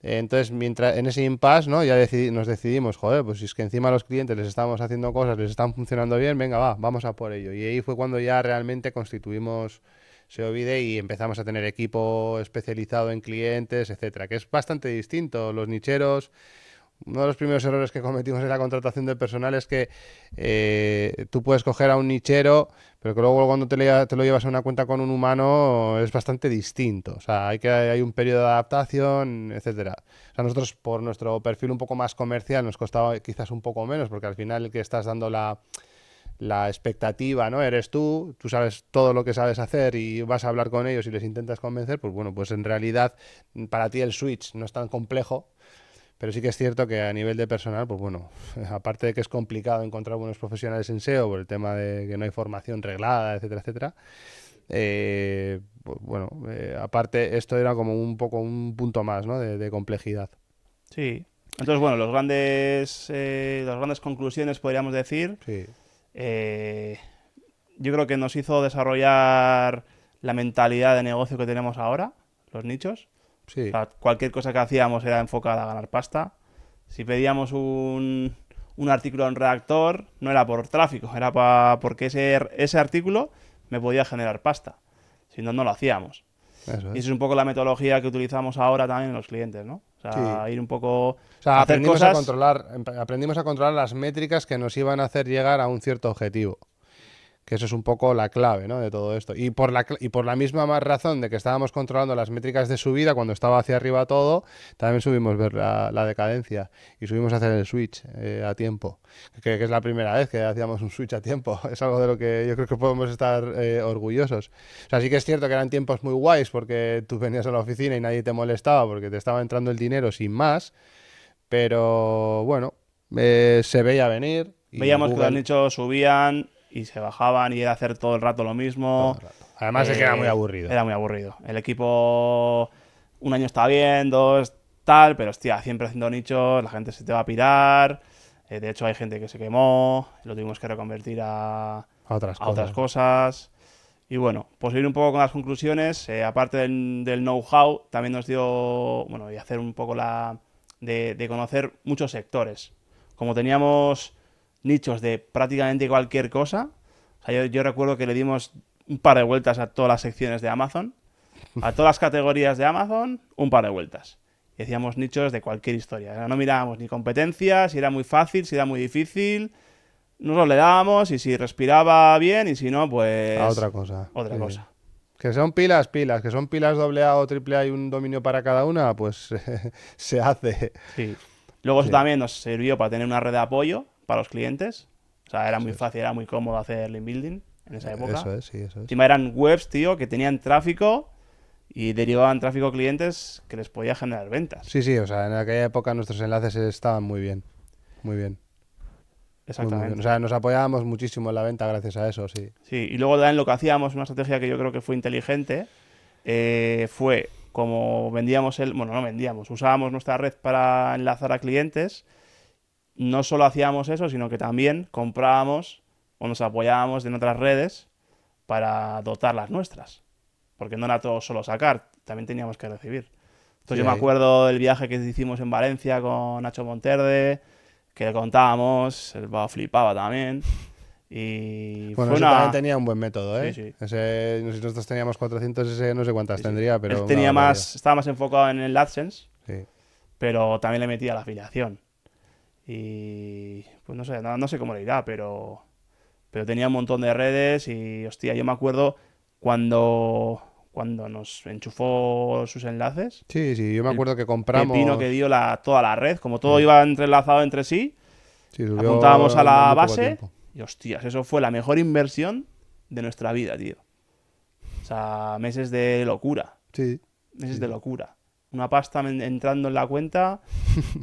Entonces, mientras en ese impasse, ¿no? Ya nos decidimos, joder, pues si es que encima a los clientes les estamos haciendo cosas, les están funcionando bien, venga, va, vamos a por ello. Y ahí fue cuando ya realmente constituimos SEOBIDE y empezamos a tener equipo especializado en clientes, etcétera, que es bastante distinto. Los nicheros, uno de los primeros errores que cometimos en la contratación de personal es que tú puedes coger a un nichero, pero que luego cuando te lo llevas a una cuenta con un humano es bastante distinto. O sea, hay un periodo de adaptación, etcétera. O sea, nosotros por nuestro perfil un poco más comercial nos costaba quizás un poco menos, porque al final el que estás dando la expectativa, ¿no? Eres tú sabes todo lo que sabes hacer y vas a hablar con ellos y les intentas convencer, pues bueno, pues en realidad para ti el switch no es tan complejo, pero sí que es cierto que a nivel de personal, pues bueno, aparte de que es complicado encontrar buenos profesionales en SEO por el tema de que no hay formación reglada, etcétera, etcétera, pues bueno, aparte esto era como un poco un punto más, ¿no? De complejidad. Sí. Entonces, bueno, las grandes conclusiones podríamos decir. Sí, eh, yo creo que nos hizo desarrollar la mentalidad de negocio que tenemos ahora, los nichos. O sí, sea, cualquier cosa que hacíamos era enfocada a ganar pasta. Si pedíamos un artículo en redactor, no era por tráfico, era porque ese artículo me podía generar pasta. Si no, no lo hacíamos. eso Y es. eso es un poco la metodología que utilizamos ahora también en los clientes, ¿no? O Sí. sea, ir un poco O sea, a hacer cosas. aprendimos a controlar las métricas que nos iban a hacer llegar a un cierto objetivo. Que eso es un poco la clave, ¿no? De todo esto. Y por la misma más razón de que estábamos controlando las métricas de subida, cuando estaba hacia arriba todo, también subimos ver la decadencia y subimos a hacer el switch a tiempo. Que es la primera vez que hacíamos un switch a tiempo. Es algo de lo que yo creo que podemos estar orgullosos. O sea, sí que es cierto que eran tiempos muy guays porque tú venías a la oficina y nadie te molestaba porque te estaba entrando el dinero sin más, pero bueno, se veía venir y Veíamos que los Google nichos subían y se bajaban y era hacer todo el rato lo todo mismo. el rato. Además de que era muy aburrido. Era muy aburrido. El equipo un año está bien, dos tal, pero hostia, siempre haciendo nichos, la gente se te va a pirar. De hecho, hay gente que se quemó, lo tuvimos que reconvertir A otras a otras cosas. cosas. Y bueno, pues ir un poco con las conclusiones, aparte del know-how, también nos dio, bueno, y hacer un poco de conocer muchos sectores. Como teníamos nichos de prácticamente cualquier cosa, o sea, yo recuerdo que le dimos un par de vueltas a todas las secciones de Amazon, a todas las categorías de Amazon, un par de vueltas. Y hacíamos nichos de cualquier historia. No mirábamos ni competencias, si era muy fácil, si era muy difícil. Nosotros le dábamos y si respiraba bien y si no, A pues otra cosa. otra Sí. cosa. Que son pilas, que son pilas AA o AAA y un dominio para cada una, pues se hace. Sí. Luego eso Sí, también nos sirvió para tener una red de apoyo para los clientes. O sea, era eso muy es. fácil, era muy cómodo hacer link building en esa época. Eso es, sí, eso es. Encima eran webs, tío, que tenían tráfico y derivaban tráfico a clientes que les podía generar ventas. Sí, sí, o sea, en aquella época nuestros enlaces estaban muy bien. Muy bien. Muy, muy bien. O Exactamente. sea, nos apoyábamos muchísimo en la venta gracias a eso, sí. Sí, y luego también lo que hacíamos, una estrategia que yo creo que fue inteligente, fue como vendíamos bueno, no vendíamos, usábamos nuestra red para enlazar a clientes no solo hacíamos eso, sino que también comprábamos o nos apoyábamos en otras redes para dotar las nuestras. Porque no era todo solo sacar, también teníamos que recibir. Entonces Sí, yo me ahí. acuerdo del viaje que hicimos en Valencia con Nacho Monterde, que le contábamos, el pavo flipaba también. Y Bueno, fue ese también una... tenía un buen método, Sí, ¿eh? sí. Ese, nosotros teníamos 400, ese no sé cuántas Sí, sí. tendría, Él pero una tenía barbaridad. estaba más enfocado en el AdSense, Sí. pero también le metía la afiliación. Y pues no sé, no sé cómo le irá, pero tenía un montón de redes y hostia, yo me acuerdo cuando nos enchufó sus enlaces, Sí, sí, yo me el acuerdo que pepino que compramos. dio toda la red, como todo Sí, iba entrelazado entre sí, sí, apuntábamos subió a en la muy poco base tiempo. y hostias, eso fue la mejor inversión de nuestra vida, tío. O sea, meses de locura, Sí, meses sí, de sí. locura. Una pasta entrando en la cuenta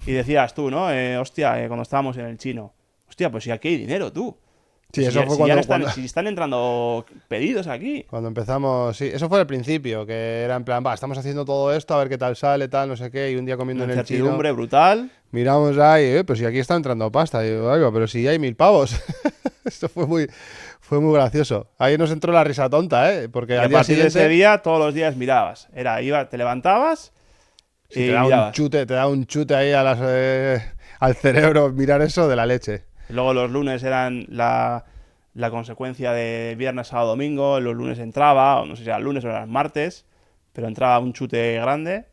y decías tú, ¿no? Hostia, cuando estábamos en el chino. Hostia, pues si aquí hay dinero, tú. Sí, Pues eso fue si ya no cuando, si están entrando pedidos aquí. cuando empezamos. Sí, eso fue al principio, que era en plan, va, estamos haciendo todo esto, a ver qué tal sale, tal, no sé qué, y un día comiendo Una en el chino, incertidumbre brutal. miramos ahí, pues si aquí está entrando pasta, y digo, "Oiga, pero si hay 1000 pavos". Esto fue muy gracioso. Ahí nos entró la risa tonta, ¿eh? Porque Y al a día partir de ese siguiente, día, todos los días mirabas. Te levantabas si te y da un mirabas. chute, te da un chute ahí al cerebro mirar eso de la leche. Y luego los lunes eran la consecuencia de viernes, sábado, domingo. Los lunes entraba, o no sé si era el lunes o era el martes, pero entraba un chute grande.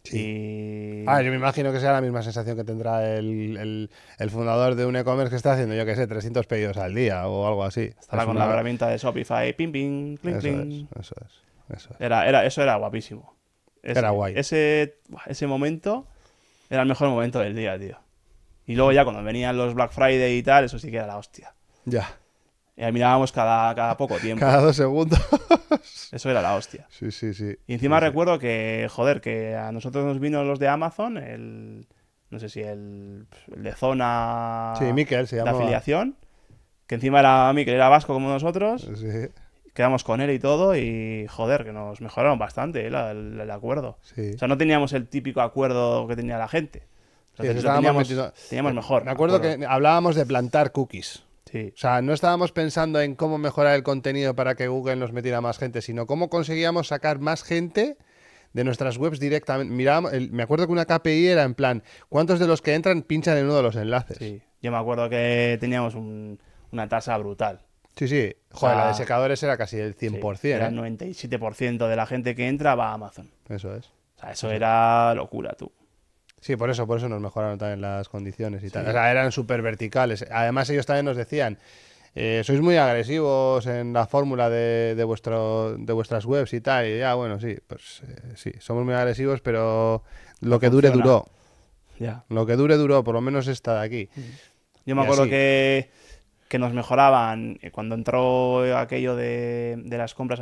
Sí. Ah, Y yo me imagino que sea la misma sensación que tendrá el fundador de un e-commerce que está haciendo, yo qué sé, 300 pedidos al día o algo así. estará Es con la una... herramienta de Shopify. Ping, ping, cling, Eso es, cling. eso es, eso es. Eso era guapísimo. Era guay. Ese momento era el mejor momento del día, tío. Y luego ya cuando venían los Black Friday y tal, eso sí que era la hostia. Ya, Y ahí mirábamos cada poco tiempo. cada 2 segundos. Eso era la hostia. Sí, sí, sí. Y encima Sí, sí. recuerdo que, joder, que a nosotros nos vino los de Amazon, no sé si el de Sí, zona Miquel se de llamaba. afiliación, que encima era a mí, que era vasco como nosotros, Sí, quedamos con él y todo y, joder, que nos mejoraron bastante el acuerdo. sí. O sea, no teníamos el típico acuerdo que tenía la gente. Sí, eso Lo estábamos metiendo. teníamos mejor Me acuerdo acuerdo. que hablábamos de plantar cookies. Sí, O sea, no estábamos pensando en cómo mejorar el contenido para que Google nos metiera más gente, sino cómo conseguíamos sacar más gente de nuestras webs directamente. Me acuerdo que una KPI era en plan, ¿cuántos de los que entran pinchan en uno de los enlaces? sí. Yo me acuerdo que teníamos una tasa brutal. Sí, sí. O Joder, la de sea, secadores era casi el sí, 100%, era el ¿eh? 97% de la gente que entra va a Amazon. Eso es. O sea, eso era locura, tú. Sí, por eso nos mejoraron también las condiciones y tal. O Sí. sea, eran súper verticales. Además, ellos también nos decían, sois muy agresivos en la fórmula de vuestras webs y tal. Y ya, bueno, sí, pues sí, somos muy agresivos, pero lo No que dure, funciona. duró. Ya. Lo que dure, duró, por lo menos esta de aquí. Yo me Y acuerdo así. que nos mejoraban cuando entró aquello de las compras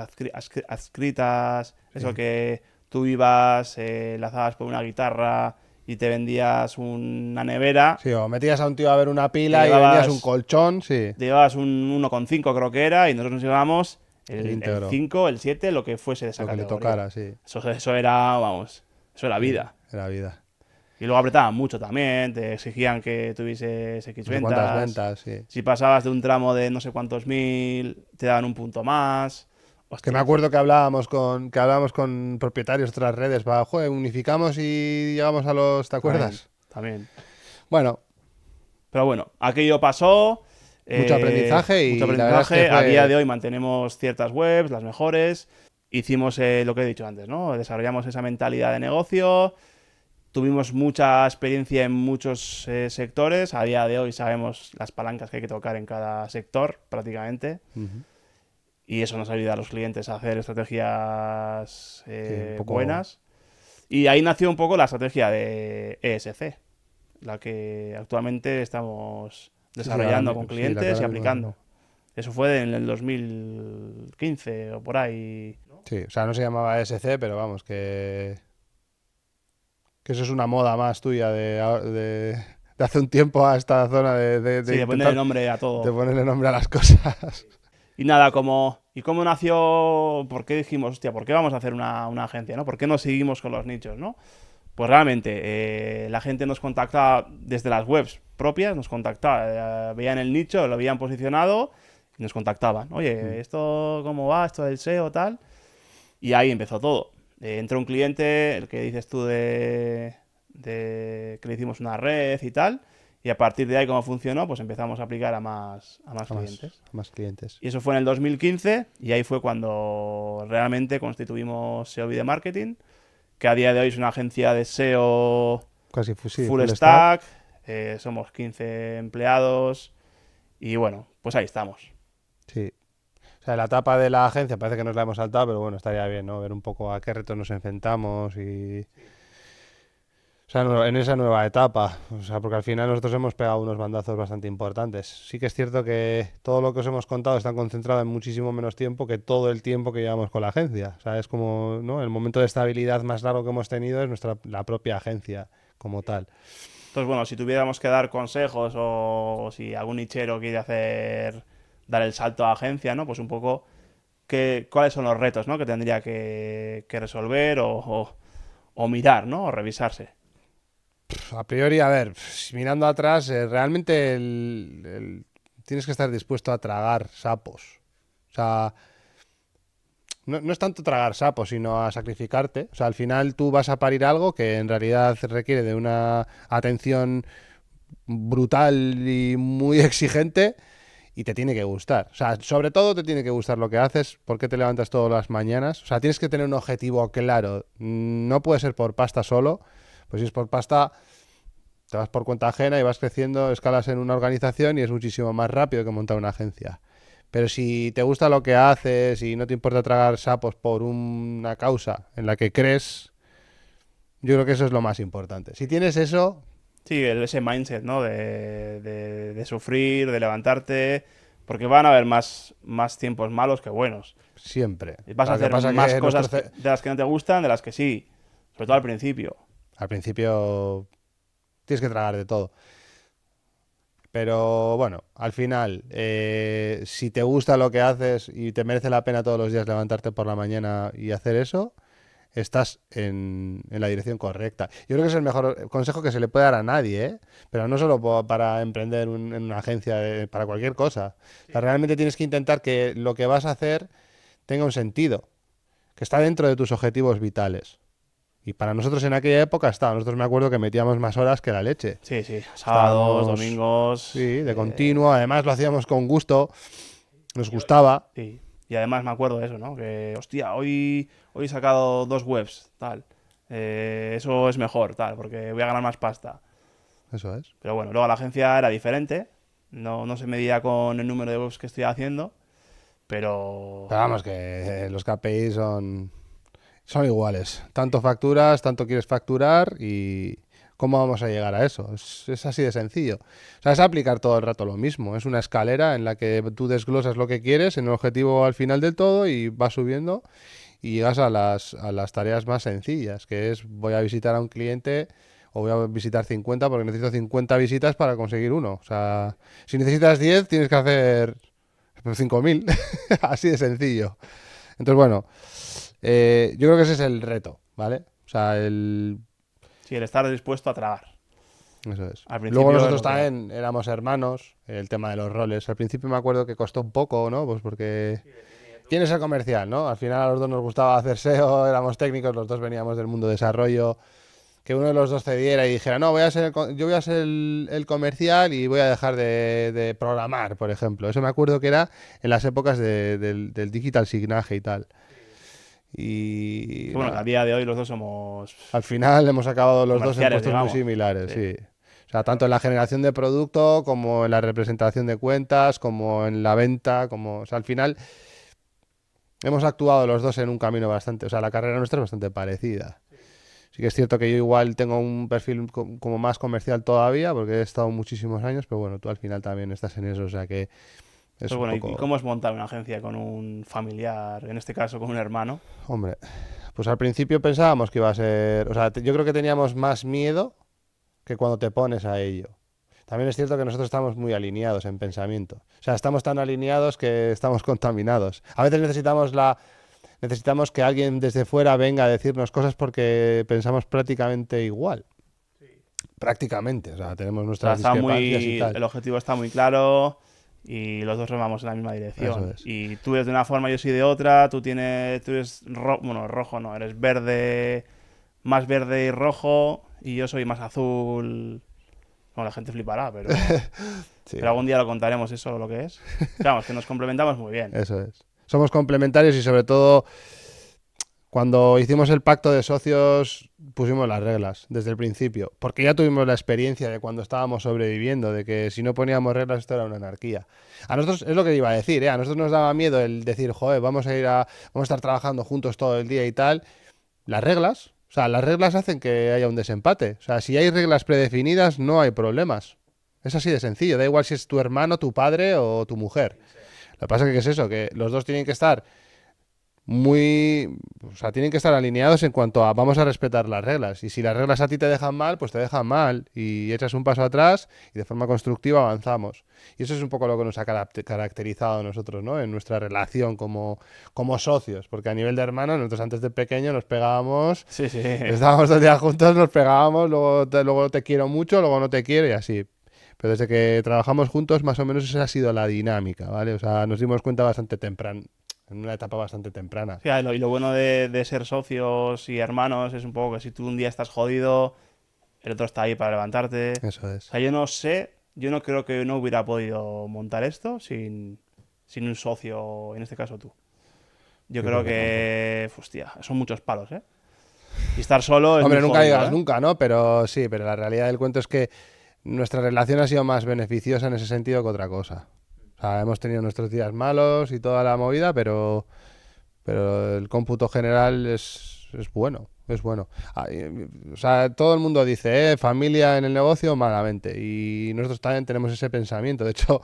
adscritas, eso Sí. que tú ibas, lanzabas por una guitarra y te vendías una nevera, Sí, o metías a un tío a ver una te pila y le vendías un llevabas, colchón, sí. te llevabas un 1,5 creo que era, y nosotros nos llevábamos El el íntegro, 5, el 7, lo que fuese de esa lo que le categoría. tocara, sí. Eso era, vamos, eso era Sí, vida. era vida. Y luego apretaban mucho también, te exigían que tuvieses X No sé cuántas ventas. ventas, sí. Si pasabas de un tramo de no sé cuántos mil, te daban un punto más. Que me Hostias, acuerdo que hablábamos con propietarios de otras redes para, joder, unificamos y llegamos a los, ¿te también, acuerdas? también. Bueno, Pero bueno, aquello pasó. mucho aprendizaje Mucho y la verdad es que aprendizaje. A día fue, de hoy mantenemos ciertas webs, las mejores. Hicimos lo que he dicho antes, ¿no? Desarrollamos esa mentalidad de negocio. Tuvimos mucha experiencia en muchos sectores. A día de hoy sabemos las palancas que hay que tocar en cada sector, prácticamente. Ujú. Y eso nos ayuda a los clientes a hacer estrategias Sí, un poco, buenas. Y ahí nació un poco la estrategia de ESC, la que actualmente estamos sí, sí, ahora desarrollando con sí, la que clientes y ahora mismo aplicando. Eso fue en el 2015 o por ahí. sí, o sea, no se llamaba SC, pero vamos, que eso es una moda más tuya de hace un tiempo a esta zona de Sí, de ponerle intentar nombre a de todo. ponerle nombre a las cosas. Y nada, ¿y cómo nació? ¿Por qué dijimos, hostia, ¿por qué vamos a hacer una agencia, ¿no? ¿Por qué no seguimos con los nichos, ¿no? Pues realmente la gente nos contactaba desde las webs propias, nos contactaba, veían el nicho, lo habían posicionado y nos contactaban. Oye, ¿esto cómo va? ¿Esto del SEO tal? Y ahí empezó todo. Entró un cliente, el que dices tú que le hicimos una red y tal, y a partir de ahí cómo funcionó, pues empezamos a aplicar a más clientes. Más clientes. Y eso fue en el 2015 y ahí fue cuando realmente constituimos SEO Video Marketing, que a día de hoy es una agencia de SEO Casi sí, full stack, somos 15 empleados y bueno, pues ahí estamos. Sí. O sea, la etapa de la agencia parece que nos la hemos saltado, pero bueno, estaría bien, ¿no? Ver un poco a qué retos nos enfrentamos y... O sea, en esa nueva etapa. O sea, porque al final nosotros hemos pegado unos bandazos bastante importantes. Sí que es cierto que todo lo que os hemos contado está concentrado en muchísimo menos tiempo que todo el tiempo que llevamos con la agencia. O sea, es como, ¿no? El momento de estabilidad más largo que hemos tenido es la propia agencia como tal. Entonces, bueno, si tuviéramos que dar consejos o si algún nichero quiere dar el salto a agencia, ¿no? Pues un poco cuáles son los retos, ¿no? Que tendría que resolver o mirar, ¿no? O revisarse. A priori, a ver, mirando atrás, realmente tienes que estar dispuesto a tragar sapos. O sea, no es tanto tragar sapos, sino a sacrificarte. O sea, al final tú vas a parir algo que en realidad requiere de una atención brutal y muy exigente y te tiene que gustar. O sea, sobre todo te tiene que gustar lo que haces, por qué te levantas todas las mañanas. O sea, tienes que tener un objetivo claro. No puede ser por pasta solo. Pues si es por pasta, te vas por cuenta ajena y vas creciendo, escalas en una organización y es muchísimo más rápido que montar una agencia. Pero si te gusta lo que haces y no te importa tragar sapos por una causa en la que crees, yo creo que eso es lo más importante. Si tienes eso... Sí, ese mindset, ¿no? De sufrir, de levantarte, porque van a haber más tiempos malos que buenos. Siempre. Vas a Lo que hacer pasa más que cosas de las que no te gustan, de las que sí, sobre todo al principio. Al principio tienes que tragar de todo. Pero bueno, al final, si te gusta lo que haces y te merece la pena todos los días levantarte por la mañana y hacer eso, estás en la dirección correcta. Yo creo que es el mejor consejo que se le puede dar a nadie, ¿eh? Pero no solo para emprender en una agencia, para cualquier cosa. O sea, realmente tienes que intentar que lo que vas a hacer tenga un sentido, que está dentro de tus objetivos vitales. Y para nosotros en aquella época estaba. Nosotros me acuerdo que metíamos más horas que la leche. Sí, sí, sábados, Estábamos, domingos. sí, de continuo. Además lo hacíamos con gusto. Nos gustaba. Sí. Y además me acuerdo de eso, ¿no? Que, hostia, hoy he sacado 2 webs, tal. Eso es mejor, tal, porque voy a ganar más pasta. Eso es. Pero bueno, luego la agencia era diferente. No se medía con el número de webs que estoy haciendo. Pero Pero vamos, que los KPIs son iguales. Tanto facturas, tanto quieres facturar y ¿cómo vamos a llegar a eso? Es así de sencillo. O sea, es aplicar todo el rato lo mismo. Es una escalera en la que tú desglosas lo que quieres en el objetivo al final del todo y vas subiendo y llegas a las tareas más sencillas, que es voy a visitar a un cliente o voy a visitar 50 porque necesito 50 visitas para conseguir uno. O sea, si necesitas 10 tienes que hacer 5.000. Así de sencillo. Entonces, bueno, yo creo que ese es el reto, ¿vale? O sea, sí, el estar dispuesto a tragar. Eso es. Al principio Luego es nosotros lo que... también éramos hermanos, el tema de los roles. Al principio me acuerdo que costó un poco, ¿no? Pues porque... ¿Quién es el comercial, no? Al final a los dos nos gustaba hacer SEO, éramos técnicos, los dos veníamos del mundo de desarrollo. Que uno de los dos cediera y dijera, no, yo voy a ser el comercial y voy a dejar de programar, por ejemplo. Eso me acuerdo que era en las épocas del digital signaje y tal. Y Bueno, que a día de hoy los dos somos... al final hemos acabado los dos en comerciales, puestos muy digamos. similares, Sí. sí. O sea, tanto en la generación de producto como en la representación de cuentas, como en la venta, como... O sea, al final hemos actuado los dos en un camino bastante... O sea, la carrera nuestra es bastante parecida. Sí que es cierto que yo igual tengo un perfil como más comercial todavía, porque he estado muchísimos años, pero bueno, tú al final también estás en eso, o sea que es Pues un bueno, poco... ¿y cómo es montar una agencia con un familiar, en este caso con un hermano? Hombre, pues al principio pensábamos que iba a ser... O sea, yo creo que teníamos más miedo que cuando te pones a ello. También es cierto que nosotros estamos muy alineados en pensamiento. O sea, estamos tan alineados que estamos contaminados. A veces necesitamos necesitamos que alguien desde fuera venga a decirnos cosas porque pensamos prácticamente igual. Prácticamente, o sea, tenemos O sea, nuestras discrepancias y tal. el objetivo está muy claro y los dos remamos en la misma Eso dirección. es. Y tú eres de una forma, yo soy de otra, tú eres bueno, rojo no, eres verde, más verde y rojo, y yo soy más azul. Bueno, la gente flipará, Sí, pero algún día lo contaremos eso, lo que es. Vamos, que nos complementamos muy bien. eso es. Somos complementarios y sobre todo cuando hicimos el pacto de socios pusimos las reglas desde el principio, porque ya tuvimos la experiencia de cuando estábamos sobreviviendo, de que si no poníamos reglas esto era una anarquía. A nosotros, es lo que iba a decir, ¿eh? A nosotros nos daba miedo el decir, joder, vamos a estar trabajando juntos todo el día y tal. Las reglas, o sea, las reglas hacen que haya un desempate. O sea, si hay reglas predefinidas no hay problemas. Es así de sencillo, da igual si es tu hermano, tu padre o tu mujer. Lo que pasa es que ¿qué es eso? Que los dos tienen que estar o sea, tienen que estar alineados en cuanto a vamos a respetar las reglas. Y si las reglas a ti te dejan mal, pues te dejan mal. Y echas un paso atrás y de forma constructiva avanzamos. Y eso es un poco lo que nos ha caracterizado a nosotros, ¿no? En nuestra relación como socios. Porque a nivel de hermanos, nosotros antes de pequeño nos pegábamos, Sí, sí. estábamos todo el día juntos, nos pegábamos, luego te quiero mucho, luego no te quiero y así. Pero desde que trabajamos juntos, más o menos esa ha sido la dinámica, ¿vale? O sea, nos dimos cuenta bastante temprano, en una etapa bastante temprana. Sí, y lo bueno de ser socios y hermanos es un poco que si tú un día estás jodido, el otro está ahí para levantarte. Eso O es. sea, yo no sé, yo no creo que no hubiera podido montar esto sin un socio, en este caso tú. Yo Yo creo creo que tampoco. que, hostia, son muchos palos, ¿eh? Y estar solo es muy Hombre, nunca jodido, digas ¿eh? nunca, ¿no? Pero sí, pero la realidad del cuento es que nuestra relación ha sido más beneficiosa en ese sentido que otra cosa. O sea, hemos tenido nuestros días malos y toda la movida, pero el cómputo general es bueno, es bueno. O sea, todo el mundo dice, familia en el negocio, malamente. Y nosotros también tenemos ese pensamiento. De hecho,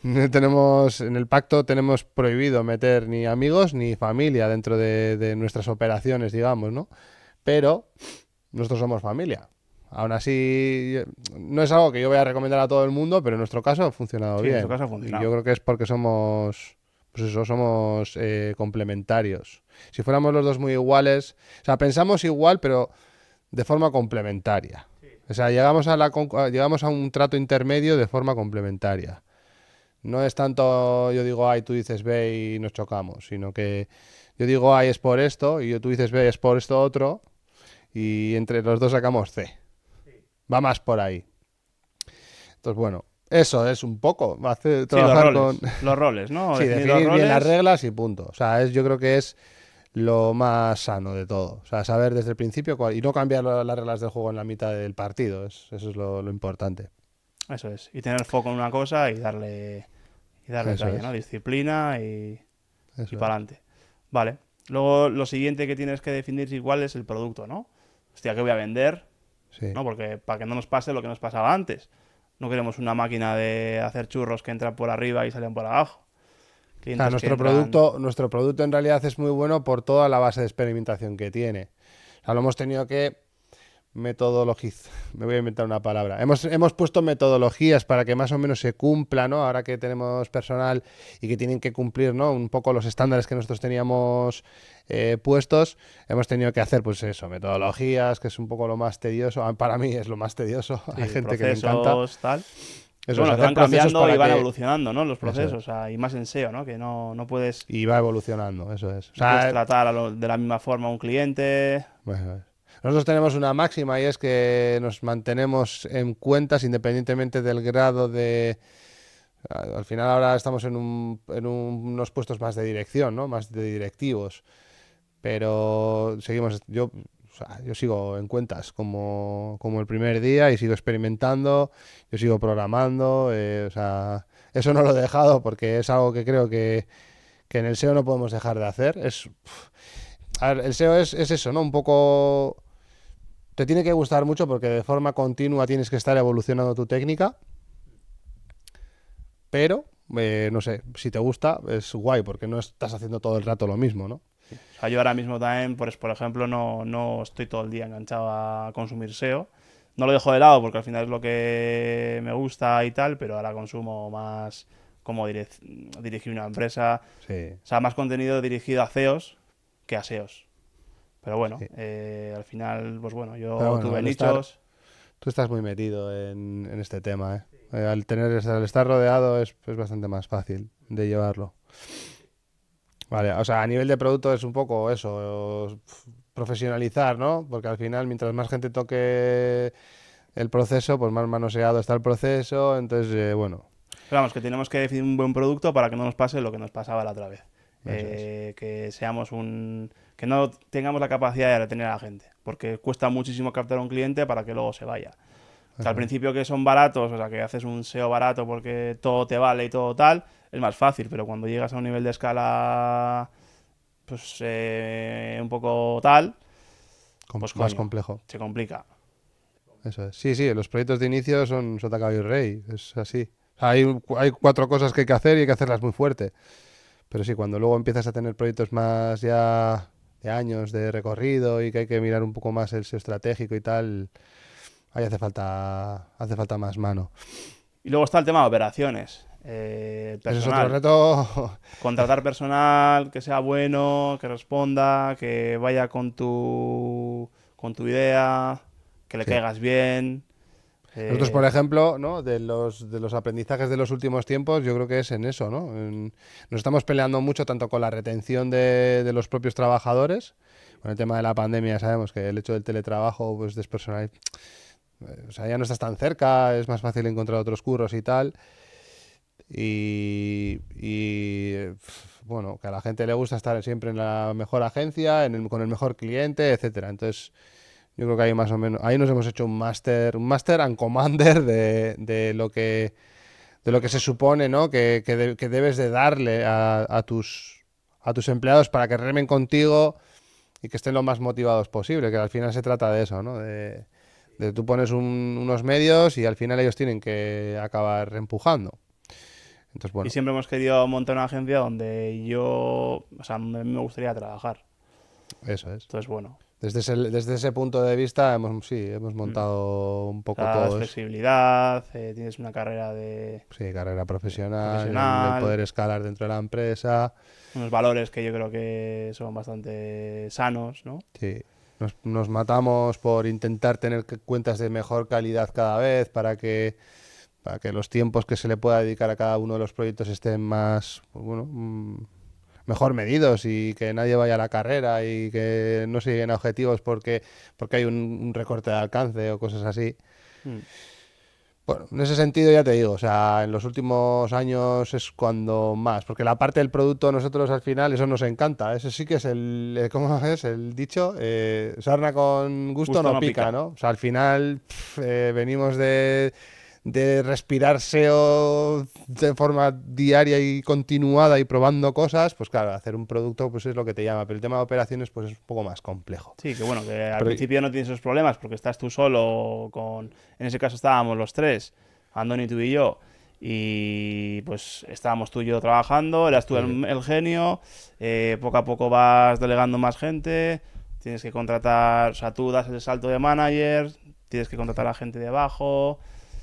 en el pacto tenemos prohibido meter ni amigos ni familia dentro de nuestras operaciones, digamos, ¿no? Pero nosotros somos familia. Aún así, no es algo que yo voy a recomendar a todo el mundo, pero en nuestro caso ha funcionado Sí, en su bien. caso ha Y yo funcionado. creo que es porque pues eso, somos complementarios. Si fuéramos los dos muy iguales, o sea, pensamos igual, pero de forma complementaria. O sea, llegamos a un trato intermedio de forma complementaria. No es tanto yo digo A y tú dices B y nos chocamos, sino que yo digo A y es por esto y tú dices B es por esto otro y entre los dos sacamos C. Va más por ahí. Entonces, bueno, eso es un poco. Sí, Trabajar con. los roles, ¿no? Sí, Definir los definir bien las roles. reglas y punto. O sea, yo creo que es lo más sano de todo. O sea, saber desde el principio y no cambiar las reglas del juego en la mitad del partido. Eso es lo importante. Eso es. Y tener foco en una cosa y darle Eso caña, ¿no? es. Disciplina y Eso para es. adelante. Vale. Luego, lo siguiente que tienes que definir igual es el producto, ¿no? Hostia, ¿qué voy a vender? Sí. ¿No? Porque para que no nos pase lo que nos pasaba antes. No queremos una máquina de hacer churros que entran por arriba y salen por abajo. O sea, Clientes que entran. nuestro producto en realidad es muy bueno por toda la base de experimentación que tiene. O sea, lo hemos tenido que metodologizar. Me voy a inventar una palabra. Hemos puesto metodologías para que más o menos se cumpla, ¿no? Ahora que tenemos personal y que tienen que cumplir, ¿no? Un poco los estándares que nosotros teníamos puestos, hemos tenido que hacer, pues eso, metodologías, que es un poco lo más tedioso. Para mí es lo más tedioso. Hay Sí, gente que le encanta. procesos, tal. Eso Pero es, bueno, que hacer van procesos cambiando y para van que. evolucionando, ¿no? Los Eso procesos, es. o sea, y más en SEO, ¿no? Que no puedes, Y va evolucionando, eso es. O no puedes sea, tratar de la misma forma a un cliente. bueno, nosotros tenemos una máxima y es que nos mantenemos en cuentas independientemente del grado de. Al final ahora estamos unos puestos más de dirección, ¿no? Más de directivos. Pero seguimos, yo sigo en cuentas como el primer día y sigo experimentando, yo sigo programando, o sea, eso no lo he dejado porque es algo que creo que en el SEO no podemos dejar de hacer. A ver, el SEO es eso, ¿no? Un poco. Te tiene que gustar mucho porque de forma continua tienes que estar evolucionando tu técnica, pero no sé, si te gusta es guay porque no estás haciendo todo el rato lo mismo, ¿no? O sea, yo ahora mismo también, pues, por ejemplo, no estoy todo el día enganchado a consumir SEO. No lo dejo de lado porque al final es lo que me gusta y tal, pero ahora consumo más como dirigir una empresa. Sí, O sea, más contenido dirigido a CEOs, que a SEOs. Pero bueno, Sí. al final, pues bueno, yo Pero bueno, tuve al estar, nichos. tú estás muy metido en este tema, ¿eh? Al estar rodeado es bastante más fácil de llevarlo. Vale, o sea, a nivel de producto es un poco eso, profesionalizar, ¿no? Porque al final, mientras más gente toque el proceso, pues más manoseado está el proceso, entonces, bueno, Pero vamos, que tenemos que definir un buen producto para que no nos pase lo que nos pasaba la otra vez. eso es. Que seamos que no tengamos la capacidad de retener a la gente, porque cuesta muchísimo captar a un cliente para que luego se vaya. O sea, al Eso es. principio que son baratos, o sea, que haces un SEO barato porque todo te vale y todo tal, es más fácil, pero cuando llegas a un nivel de escala, pues un poco tal, pues Más coño, complejo. se complica. Eso es. Sí, sí, los proyectos de inicio son sota, caballo y rey, es así. Hay cuatro cosas que hay que hacer y hay que hacerlas muy fuerte. Pero sí, cuando luego empiezas a tener proyectos más ya de años de recorrido y que hay que mirar un poco más el SEO estratégico y tal, ahí hace falta más mano. Y luego está el tema de operaciones, Ese es otro personal. reto. Contratar personal que sea bueno, que responda, que vaya con tu idea, que le Sí. caigas bien. Nosotros, por eh, ejemplo, ¿no? De los aprendizajes de los últimos tiempos, yo creo que es en eso, ¿no? Nos estamos peleando mucho tanto con la retención de los propios trabajadores. Con el tema de la pandemia sabemos que el hecho del teletrabajo, pues despersonaliza, o sea, ya no estás tan cerca, es más fácil encontrar otros curros y tal. Bueno, que a la gente le gusta estar siempre en la mejor agencia, con el mejor cliente, etcétera. Entonces, yo creo que ahí más o menos, ahí nos hemos hecho un máster and commander de lo que se supone, ¿no? Que debes de darle a tus empleados para que remen contigo y que estén lo más motivados posible, que al final se trata de eso, ¿no? De tú pones unos medios y al final ellos tienen que acabar empujando. Entonces, y bueno, siempre hemos querido montar una agencia donde o sea, donde a mí me gustaría trabajar. eso es. Entonces, bueno, Desde ese punto de vista, hemos mm, montado un o poco sea, es todo eso. flexibilidad, tienes una carrera Sí, carrera profesional, el profesional, poder escalar dentro de la empresa. unos valores que yo creo que son bastante sanos, ¿no? Sí. Nos matamos por intentar tener cuentas de mejor calidad cada vez para que los tiempos que se le pueda dedicar a cada uno de los proyectos estén más, pues bueno, mejor medidos y que nadie vaya a la carrera y que no se lleguen a objetivos porque hay un recorte de alcance o cosas así. Mm. Bueno, en ese sentido ya te digo, o sea, en los últimos años es cuando más, porque la parte del producto a nosotros al final eso nos encanta, eso sí que es ¿cómo es el dicho? Sarna con gusto Gusto no no pica, pica. ¿no? O sea, al final venimos de respirar SEO de forma diaria y continuada y probando cosas, pues claro, hacer un producto pues es lo que te llama, pero el tema de operaciones pues es un poco más complejo. Sí, que bueno, que al Pero principio no tienes esos problemas porque estás tú solo con... En ese caso estábamos los tres, Andoni, tú y yo, y pues estábamos tú y yo trabajando, eras tú sí, el genio, poco a poco vas delegando más gente, tienes que contratar, o sea, tú das el salto de manager, tienes que contratar a gente debajo,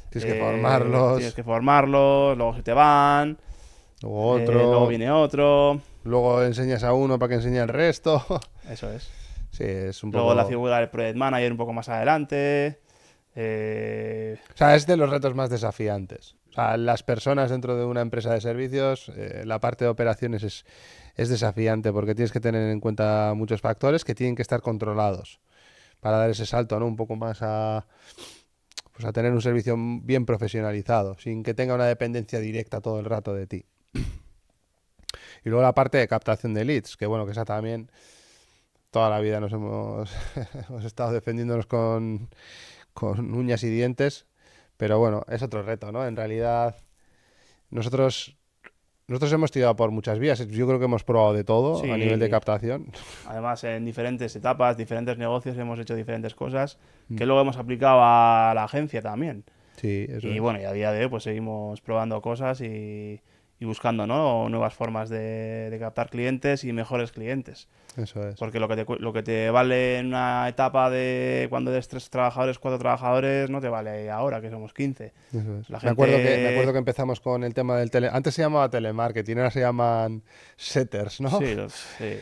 tienes que tienes formarlos, que formarlos, luego se te van, luego luego otro. viene otro, Luego enseñas a uno para que enseñe al resto. eso es. Sí, es un Luego la poco... figura del project manager un poco más adelante. O sea, es de los retos más desafiantes. O sea, las personas dentro de una empresa de servicios, la parte de operaciones es desafiante porque tienes que tener en cuenta muchos factores que tienen que estar controlados para dar ese salto, ¿no? Un poco más pues a tener un servicio bien profesionalizado, sin que tenga una dependencia directa todo el rato de ti. Y luego la parte de captación de leads, que bueno, que esa también toda la vida nos hemos estado defendiéndonos con uñas y dientes, pero bueno, es otro reto, ¿no? En realidad, nosotros, nosotros hemos tirado por muchas vías. Yo creo que hemos probado de todo a nivel de Sí, captación. además en diferentes etapas, diferentes negocios hemos hecho diferentes cosas Mm. que luego hemos aplicado a la agencia también. Sí, eso Y es. bueno, y a día de hoy pues seguimos probando cosas y buscando, ¿no? Nuevas formas de captar clientes y mejores clientes. Eso es. Porque lo que te vale en una etapa de cuando eres 3 trabajadores, 4 trabajadores, no te vale ahora, que somos 15. Eso es. La Me acuerdo que gente... empezamos con el tema del tele. Antes se llamaba telemarketing, ahora se llaman setters, ¿no? Sí, sí.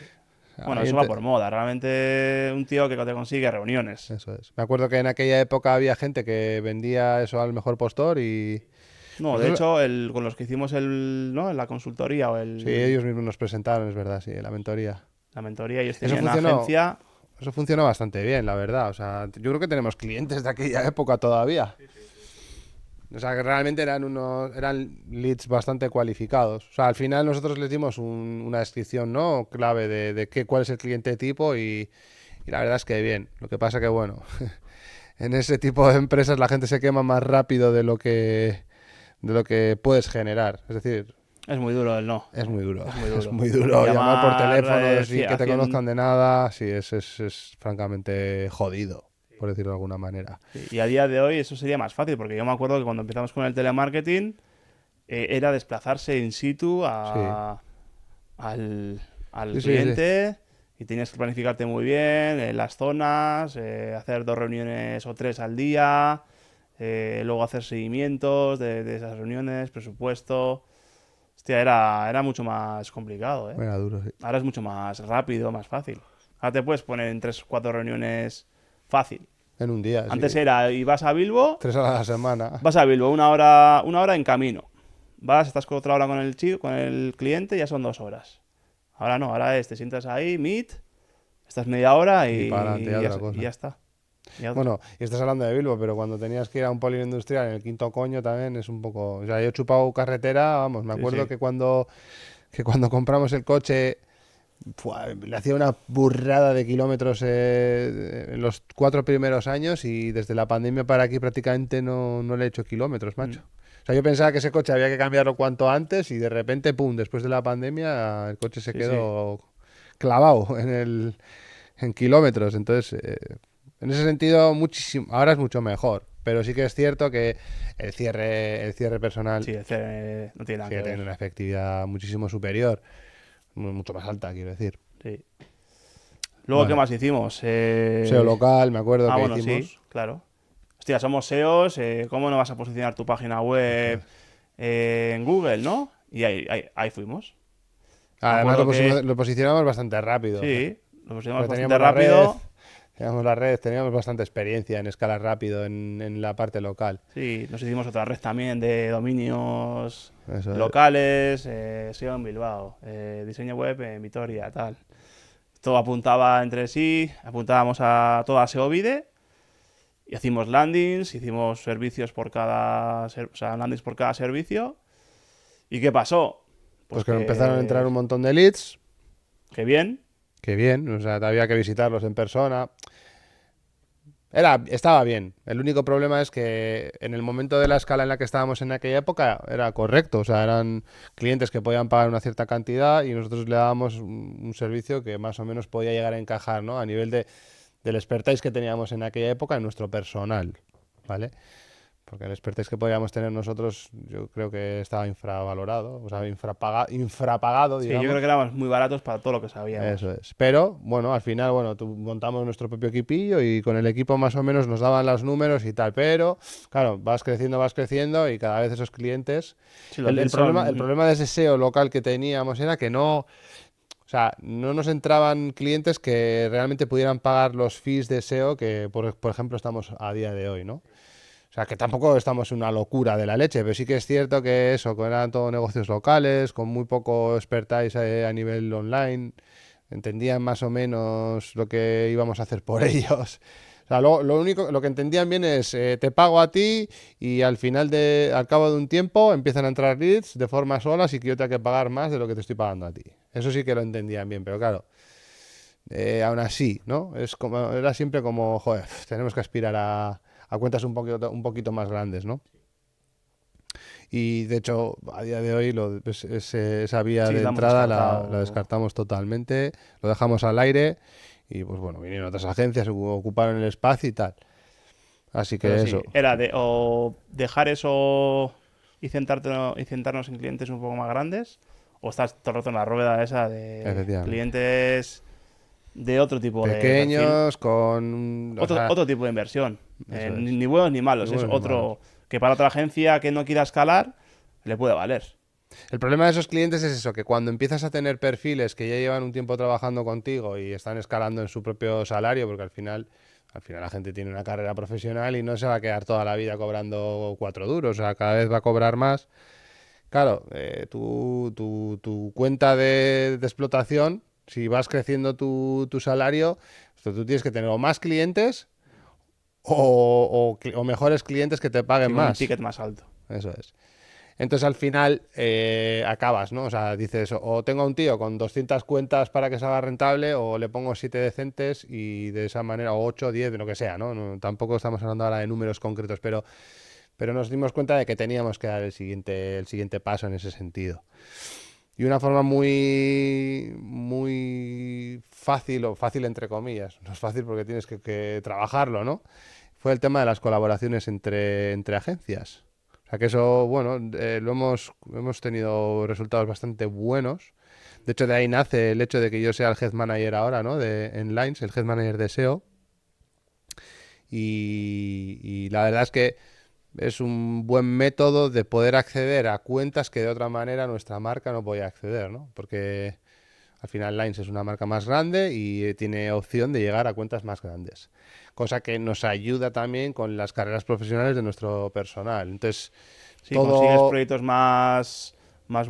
Bueno, Ahí eso va por moda. Realmente un tío que te consigue reuniones. Eso es. Me acuerdo que en aquella época había gente que vendía eso al mejor postor y No, de nosotros, hecho, con los que hicimos ¿no? la consultoría o sí, ellos mismos nos presentaron, es verdad, sí, la mentoría. la mentoría, ellos Eso tenían una funcionó, agencia. eso funcionó bastante bien, la verdad. O sea, yo creo que tenemos clientes de aquella época todavía. O sea, que realmente eran leads bastante cualificados. O sea, al final nosotros les dimos una descripción, ¿no? Clave de cuál es el cliente tipo y la verdad es que bien. Lo que pasa que, bueno, en ese tipo de empresas la gente se quema más rápido de lo que puedes generar. Es decir, Es muy duro el no. es muy duro. Es muy Es duro. muy duro. Llamar por Llamar teléfono sin que a te 100. conozcan de nada, sí, es francamente jodido, por decirlo de alguna manera. Sí, y a día de hoy eso sería más fácil, porque yo me acuerdo que cuando empezamos con el telemarketing era desplazarse in situ Sí, al sí, sí, sí. cliente y tenías que planificarte muy bien en las zonas, hacer 2 reuniones o 3 al día, luego hacer seguimientos de esas reuniones, presupuesto. Hostia, era mucho más complicado, ¿eh? Era duro, sí. Ahora es mucho más rápido, más fácil. Ahora te puedes poner en 3 o 4 reuniones fácil. En un día, sí. Antes era, y vas a Bilbo, 3 a la semana. vas a Bilbo una hora en camino. Vas, estás con otra hora con el chico, con el cliente, ya son 2 horas. Ahora no, ahora te sientas ahí, meet, estás media hora Y para adelante, ya y otra y ya cosa. está. Ya otra. Bueno, y estás hablando de Bilbo, pero cuando tenías que ir a un polígono industrial en el Quinto Coño también es un poco... O sea, yo he chupado carretera, vamos, me Sí, acuerdo sí. que cuando compramos el coche, le hacía una burrada de kilómetros en los 4 primeros años y desde la pandemia para aquí prácticamente no le he hecho kilómetros, Mm. macho. O sea, yo pensaba que ese coche había que cambiarlo cuanto antes y de repente, pum, después de la pandemia el coche se Sí, sí. quedó clavado en kilómetros. Entonces, en ese sentido, muchísimo, ahora es mucho mejor. Pero sí que es cierto que el cierre personal Sí, no tiene nada sigue que ver. teniendo una efectividad muchísimo superior, mucho más alta, quiero decir. Sí. Luego, ¿qué Bueno, más hicimos? SEO local, me acuerdo Ah, que bueno, sí, hicimos. claro. Hostia, somos SEOs, ¿cómo no vas a posicionar tu página Eso web es. en Google, no? Y ahí fuimos. Me Además, lo, acuerdo posi- que lo posicionamos bastante rápido. sí, lo pusimos Porque bastante rápido. teníamos bastante experiencia en escalar rápido en la parte local. Sí, nos hicimos otra red también de dominios Eso es. locales, SEO en Bilbao, diseño web en Vitoria, tal. Todo apuntaba entre sí, apuntábamos a toda SEOvide y hicimos landings, hicimos servicios o sea, landings por cada servicio. ¿Y qué pasó? Pues Pues que empezaron a entrar que, un montón de leads. que bien. Que bien, o sea, había que visitarlos en persona. Estaba bien. El único problema es que en el momento de la escala en la que estábamos en aquella época era correcto. O sea, eran clientes que podían pagar una cierta cantidad y nosotros le dábamos un servicio que más o menos podía llegar a encajar, ¿no? A nivel del expertise que teníamos en aquella época en nuestro personal, ¿vale? Porque el expertise que podíamos tener nosotros yo creo que estaba infravalorado, o sea, infrapagado, Sí, yo creo que digamos. éramos muy baratos para todo lo que sabíamos. Eso es. Pero, bueno, al final, bueno, montamos nuestro propio equipillo y con el equipo más o menos nos daban los números y tal. Pero, claro, vas creciendo y cada vez esos clientes... Sí, los El leads problema, el son... problema de ese SEO local que teníamos era que no... O sea, no nos entraban clientes que realmente pudieran pagar los fees de SEO que, por ejemplo, estamos a día de hoy, ¿no? O sea, que tampoco estamos en una locura de la leche, pero sí que es cierto que eso, que eran todos negocios locales, con muy poco expertise a nivel online, entendían más o menos lo que íbamos a hacer por ellos. O sea, lo único, lo que entendían bien es, te pago a ti y al cabo de un tiempo empiezan a entrar leads de forma sola, así que yo tengo que pagar más de lo que te estoy pagando a ti. Eso sí que lo entendían bien, pero claro, aún así, ¿no? Era siempre como, joder, tenemos que aspirar a cuentas un poquito más grandes, ¿no? Y de hecho, a día de hoy esa vía Sí, de la hemos entrada la descartado. descartamos totalmente, lo dejamos al aire y pues bueno, vinieron otras agencias, ocuparon el espacio y tal. Así Pero que sí, eso, era de o dejar eso y centrarnos en clientes un poco más grandes, o estás todo el rato en la rueda esa de efectivamente. clientes de otro tipo de perfil, Pequeños con... O sea, otro tipo de inversión. eso Ni es. buenos ni Ni malos, es buenos ni malos. otro que para otra agencia que no quiera escalar le puede valer. El problema de esos clientes es eso, que cuando empiezas a tener perfiles que ya llevan un tiempo trabajando contigo y están escalando en su propio salario, porque al final la gente tiene una carrera profesional y no se va a quedar toda la vida cobrando 4 duros, o sea, cada vez va a cobrar más. Claro, tu cuenta de explotación, si vas creciendo tu salario, pues tú tienes que tener o más clientes o mejores clientes que te paguen Sí, con un más. ticket más alto. Eso es. Entonces al final acabas, ¿no? O sea, dices, o tengo a un tío con 200 cuentas para que salga rentable, o le pongo 7 decentes y de esa manera, o 8, 10, de lo que sea, ¿no? Tampoco estamos hablando ahora de números concretos, pero nos dimos cuenta de que teníamos que dar el siguiente paso en ese sentido. Y una forma muy, muy fácil, o fácil entre comillas, no es fácil porque tienes que trabajarlo, ¿no? Fue el tema de las colaboraciones entre agencias. O sea que eso, bueno, hemos tenido resultados bastante buenos. De hecho, de ahí nace el hecho de que yo sea el Head Manager ahora, ¿no? En Lines, el Head Manager de SEO. Y la verdad es que es un buen método de poder acceder a cuentas que de otra manera nuestra marca no podía acceder, ¿no? Porque al final Lines es una marca más grande y tiene opción de llegar a cuentas más grandes. Cosa que nos ayuda también con las carreras profesionales de nuestro personal. Entonces, Sí, consigues todo... proyectos más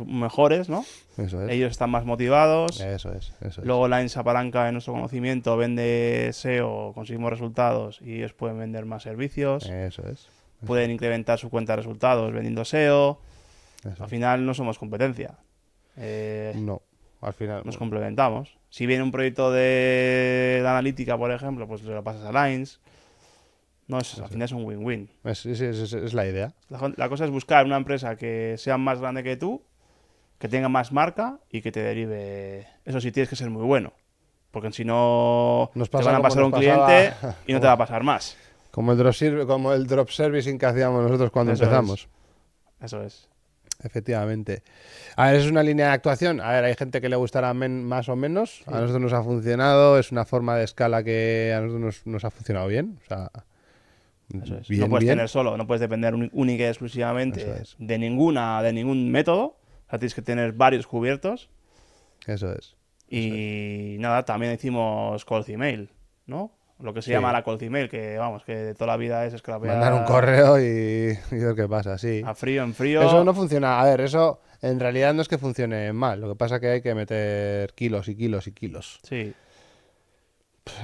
mejores, ¿no? Eso es, Ellos están más motivados. eso es, eso es, Luego Line se apalanca en nuestro conocimiento, vende SEO, conseguimos resultados y ellos pueden vender más servicios. eso es, Pueden incrementar su cuenta de resultados vendiendo SEO. eso Al es. final no somos competencia. No, al final, Nos bueno, complementamos. Si viene un proyecto de analítica, por ejemplo, pues le lo pasas a Lines. No, al final es un win-win. es la idea. La cosa es buscar una empresa que sea más grande que tú, que tenga más marca y que te derive. Eso sí, tienes que ser muy bueno. Porque si no, Nos te pasa van a como pasar nos un cliente pasaba, y no te va a pasar más. como el drop servicing que hacíamos nosotros cuando Eso empezamos. Eso es. Efectivamente. A ver, es una línea de actuación. A ver, hay gente que le gustará más o menos. A Sí, nosotros nos ha funcionado. Es una forma de escala que a nosotros nos ha funcionado bien. O sea, eso es. No bien, puedes bien. tener solo, no puedes depender única y Eso exclusivamente es. de ningún método. O sea, tienes que tener varios cubiertos. Eso es. Eso es. Y nada, también hicimos cold email, ¿no? Lo que se llama Sí. la cold email, que vamos, que de toda la vida es Mandar un scrapear correo y ver qué pasa, sí. a frío, en Eso frío. no funciona. A ver, eso en realidad no es que funcione mal. Lo que pasa es que hay que meter kilos y kilos y kilos. Sí.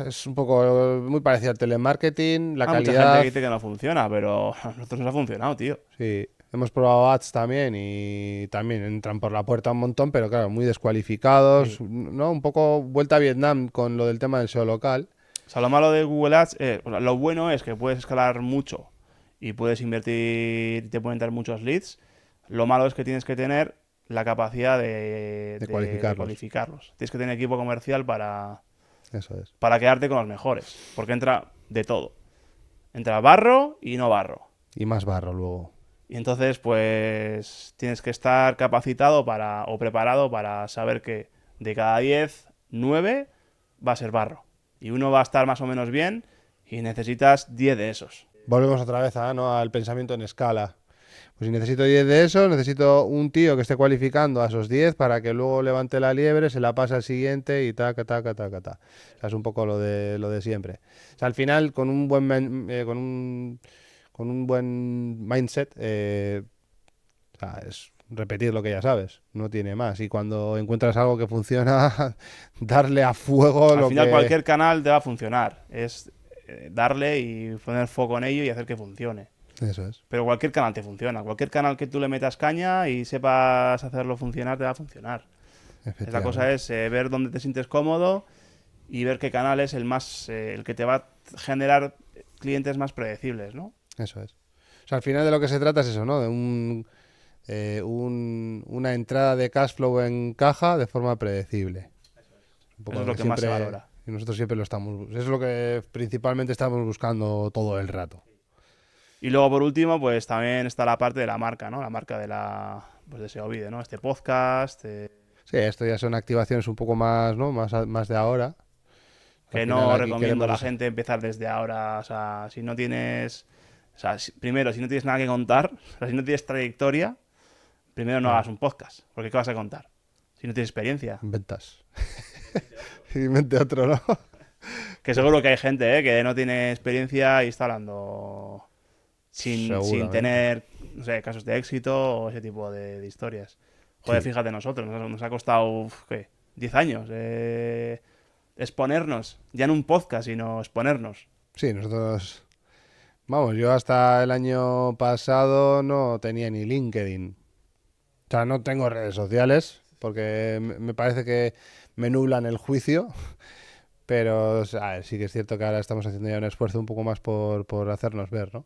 Es un poco muy parecido al telemarketing, la Hay mucha gente que calidad. dice que no funciona, pero a nosotros nos ha funcionado, tío. Sí, hemos probado ads también y también entran por la puerta un montón, pero claro, muy descualificados, Sí. ¿no? Un poco vuelta a Vietnam con lo del tema del SEO local. O sea, lo malo de Google Ads, o sea, lo bueno es que puedes escalar mucho y puedes invertir, te pueden dar muchos leads. Lo malo es que tienes que tener la capacidad De de cualificarlos. cualificarlos. Tienes que tener equipo comercial Eso es. para quedarte con los mejores, porque entra de todo. Entra barro y no barro. Y más barro luego. Y entonces, pues, tienes que estar capacitado o preparado para saber que de cada 10, 9 va a ser barro. Y uno va a estar más o menos bien y necesitas 10 de esos. Volvemos otra vez ¿no? al pensamiento en escala. Pues si necesito 10 de esos, necesito un tío que esté cualificando a esos 10 para que luego levante la liebre, se la pase al siguiente y taca, taca, taca, taca. O sea, es un poco lo de siempre. O sea, al final, con un buen mindset, o sea, es repetir lo que ya sabes, no tiene más. Y cuando encuentras algo que funciona, darle a fuego Al lo final, que... cualquier canal te va a funcionar. Es darle y poner foco en ello y hacer que funcione. Eso es, Pero cualquier canal te funciona. Cualquier canal que tú le metas caña y sepas hacerlo funcionar, te va a funcionar. La cosa efectivamente. es ver dónde te sientes cómodo y ver qué canal es el que te va a generar clientes más predecibles, ¿no? Eso es. O sea, al final de lo que se trata es eso, ¿no? De una entrada de cash flow en caja de forma predecible. Un poco Eso es lo lo que que más se siempre, valora. y nosotros siempre lo estamos, es lo que principalmente estamos buscando todo el rato. Y luego, por último, pues también está la parte de la marca, ¿no? La marca pues de SEO Vide, ¿no? Este podcast, Sí, esto ya son activaciones un poco más, ¿no? Más de ahora. Al que final no aquí recomiendo a queremos la eso. gente empezar desde ahora. O sea, si no tienes... O sea, primero, si no tienes nada que contar, o sea, si no tienes trayectoria, Primero no hagas un podcast, porque ¿qué vas a contar? Si no tienes experiencia. Inventas. Invente otro, ¿no? Que seguro que hay gente, que no tiene experiencia y está hablando sin Seguramente. tener, no sé, casos de éxito o ese tipo de historias. Joder, Sí. fíjate nosotros, nos ha costado, ¿qué? 10 años exponernos, ya no un podcast, sino exponernos. Sí, nosotros... Vamos, yo hasta el año pasado no tenía ni LinkedIn. O sea, no tengo redes sociales porque me parece que me nublan el juicio. Pero o sea, sí que es cierto que ahora estamos haciendo ya un esfuerzo un poco más por hacernos ver, ¿no?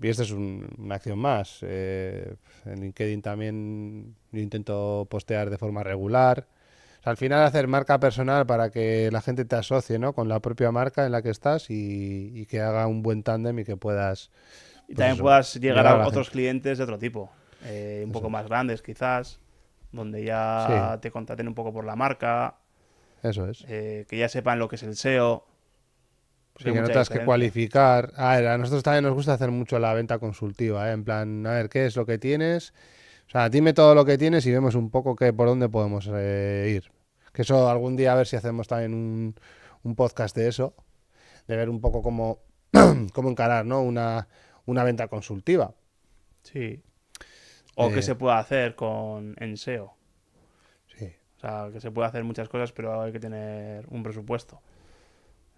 Y esta es una acción más. En LinkedIn también yo intento postear de forma regular. O sea, al final hacer marca personal para que la gente te asocie, ¿no? Con la propia marca en la que estás y que haga un buen tándem y que puedas, Y pues también eso, puedas llegar llegar a a la otros gente. clientes de otro tipo, un Eso poco es. más grandes quizás, donde Sí, ya te contraten un poco por la marca, eso es. que ya sepan lo que es el SEO, porque Sí, hay que no mucha tengas que diferencia. cualificar. A ver, a nosotros también nos gusta hacer mucho la venta consultiva, ¿eh? En plan, a ver, ¿qué es lo que tienes? O sea, dime todo lo que tienes y vemos un poco por dónde podemos ir. Que eso algún día a ver si hacemos también un podcast de eso, de ver un poco cómo encarar, ¿no? Una venta consultiva. Sí. O qué Eh, se puede hacer en SEO. sí. O sea, que se puede hacer muchas cosas, pero hay que tener un presupuesto.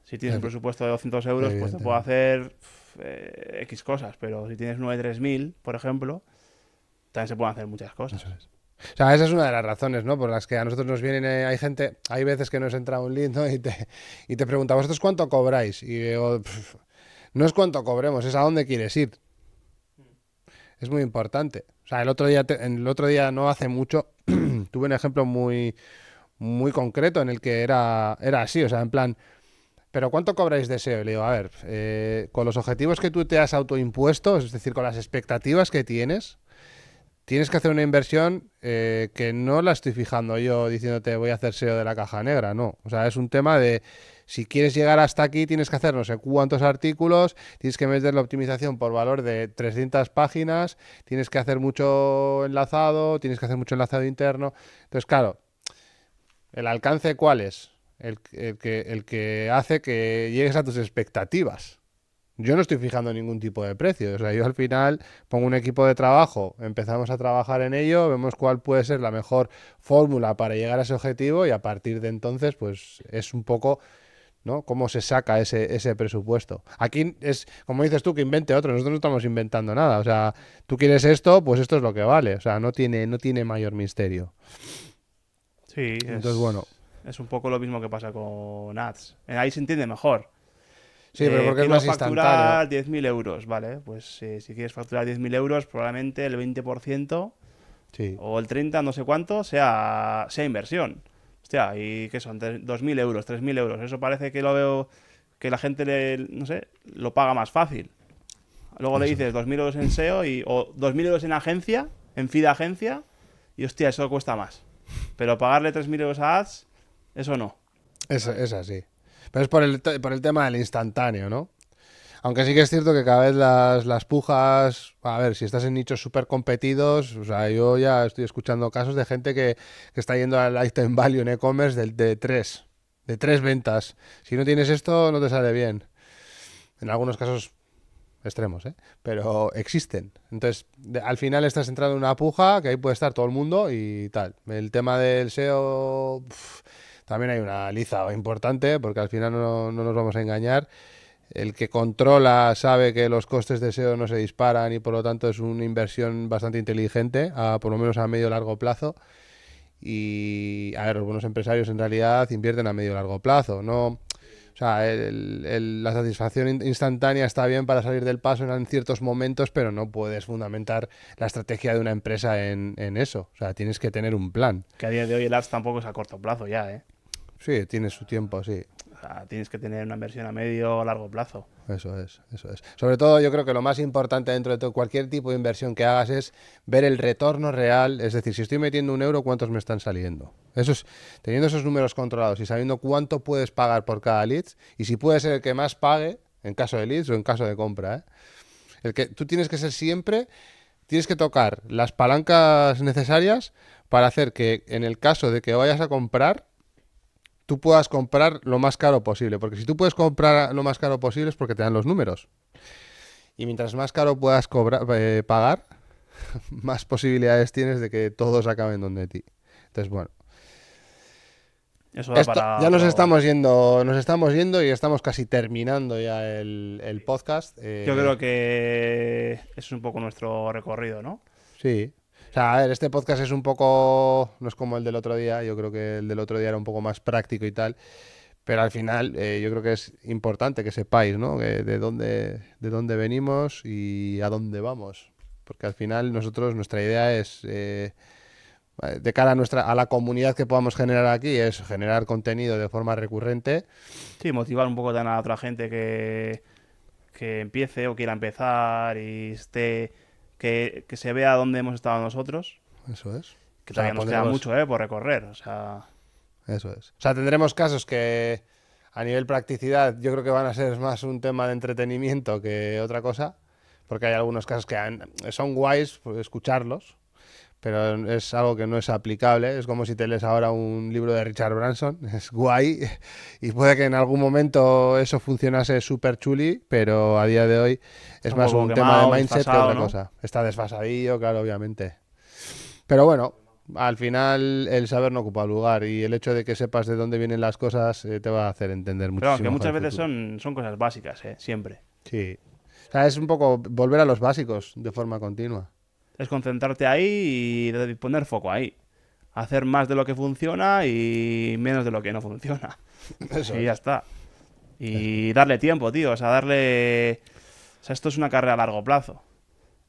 Si tienes un Evi- presupuesto de 200 euros, pues te puedo Evidentemente. hacer X cosas, pero si tienes uno de 3000, por ejemplo, también se pueden hacer muchas Eso cosas. es. O sea, esa es una de las razones, ¿no? Por las que a nosotros nos vienen, hay gente, hay veces que nos entra un lead, ¿no? Y te pregunta, ¿vosotros cuánto cobráis? Y digo, no es cuánto cobremos, es a dónde quieres ir. Es muy importante. O sea, el otro día no hace mucho, tuve un ejemplo muy concreto en el que era así, o sea, en plan, ¿pero cuánto cobráis de SEO? Y le digo, a ver, con los objetivos que tú te has autoimpuesto, es decir, con las expectativas que tienes que hacer una inversión que no la estoy fijando yo diciéndote voy a hacer SEO de la caja negra, no. O sea, es un tema de si quieres llegar hasta aquí tienes que hacer no sé cuántos artículos, tienes que meter la optimización por valor de 300 páginas, tienes que hacer mucho enlazado, tienes que hacer mucho enlazado interno. Entonces, claro, ¿el alcance cuál es? El que hace que llegues a tus expectativas. Yo no estoy fijando ningún tipo de precio. O sea, yo al final pongo un equipo de trabajo, empezamos a trabajar en ello, vemos cuál puede ser la mejor fórmula para llegar a ese objetivo y a partir de entonces, pues es un poco, ¿no? Cómo se saca ese presupuesto. Aquí es, como dices tú, que invente otro. Nosotros no estamos inventando nada. O sea, tú quieres esto, pues esto es lo que vale. O sea, no tiene mayor misterio. Sí, Entonces, bueno. es un poco lo mismo que pasa con ads. Ahí se entiende mejor. Sí, pero porque es Quiero más instantáneo. facturar 10.000 euros, ¿vale? Pues si quieres facturar 10.000 euros, probablemente el 20% Sí, o el 30%, no sé cuánto, sea inversión. Hostia, ¿y qué son? 2.000 euros, 3.000 euros. Eso parece que lo veo, que la gente, no sé, lo paga más fácil. Luego le eso dices es. 2.000 euros en SEO o 2.000 euros en agencia, en fee de agencia, y hostia, eso cuesta más. Pero pagarle 3.000 euros a ads, eso no. Es así. Pero es por el tema del instantáneo, ¿no? Aunque sí que es cierto que cada vez las pujas, a ver, si estás en nichos súper competidos, o sea, yo ya estoy escuchando casos de gente que está yendo al lifetime value en e-commerce de tres ventas. Si no tienes esto, no te sale bien. En algunos casos extremos, ¿eh? Pero existen. Entonces, al final estás entrando en una puja que ahí puede estar todo el mundo y tal. El tema del SEO, también hay una liza importante, porque al final no nos vamos a engañar. El que controla sabe que los costes de SEO no se disparan y por lo tanto es una inversión bastante inteligente, por lo menos a medio largo plazo. Y a ver, los buenos empresarios en realidad invierten a medio largo plazo. No, o sea, la satisfacción instantánea está bien para salir del paso en ciertos momentos, pero no puedes fundamentar la estrategia de una empresa en eso. O sea, tienes que tener un plan. Que a día de hoy el ads tampoco es a corto plazo ya, ¿eh? Sí, tiene su tiempo, sí. O sea, tienes que tener una inversión a medio o largo plazo. Eso es, eso es. Sobre todo yo creo que lo más importante dentro de todo, cualquier tipo de inversión que hagas es ver el retorno real, es decir, si estoy metiendo 1 euro, ¿cuántos me están saliendo? Eso es, teniendo esos números controlados y sabiendo cuánto puedes pagar por cada lead y si puede ser el que más pague en caso de leads o en caso de compra, ¿eh? Tú tienes que ser siempre, tienes que tocar las palancas necesarias para hacer que en el caso de que vayas a comprar, tú puedas comprar lo más caro posible. Porque si tú puedes comprar lo más caro posible es porque te dan los números. Y mientras más caro puedas pagar, más posibilidades tienes de que todos acaben donde ti. Entonces, bueno. Eso da para Ya nos otro- estamos yendo y estamos casi terminando ya el podcast. Yo creo que es un poco nuestro recorrido, ¿no? Sí. O sea, a ver, este podcast es un poco, no es como el del otro día, yo creo que el del otro día era un poco más práctico y tal, pero al final yo creo que es importante que sepáis, ¿no? De dónde venimos y a dónde vamos, porque al final nuestra idea es, de cara a la comunidad que podamos generar aquí, es generar contenido de forma recurrente. Sí, motivar un poco también a otra gente que empiece o quiera empezar y esté, que se vea dónde hemos estado nosotros, Eso es. que O sea, todavía nos queda mucho, por recorrer, o sea... Eso es. O sea, tendremos casos que a nivel practicidad yo creo que van a ser más un tema de entretenimiento que otra cosa, porque hay algunos casos que son guays pues, escucharlos, pero es algo que no es aplicable. Es como si te lees ahora un libro de Richard Branson, es guay y puede que en algún momento eso funcionase súper chuli, pero a día de hoy es Está más poco un tema de quemado, mindset que desfasado, otra ¿no? cosa. Está desfasadillo, claro, obviamente. Pero bueno, al final el saber no ocupa lugar y el hecho de que sepas de dónde vienen las cosas te va a hacer entender Pero vamos, muchísimo que mejor muchas el veces futuro. son cosas básicas, siempre. Sí. O sea, es un poco volver a los básicos de forma continua. Es concentrarte ahí y poner foco ahí. Hacer más de lo que funciona y menos de lo que no funciona. Eso Y ya es. está. Y darle tiempo, tío. O sea, darle... O sea, esto es una carrera a largo plazo.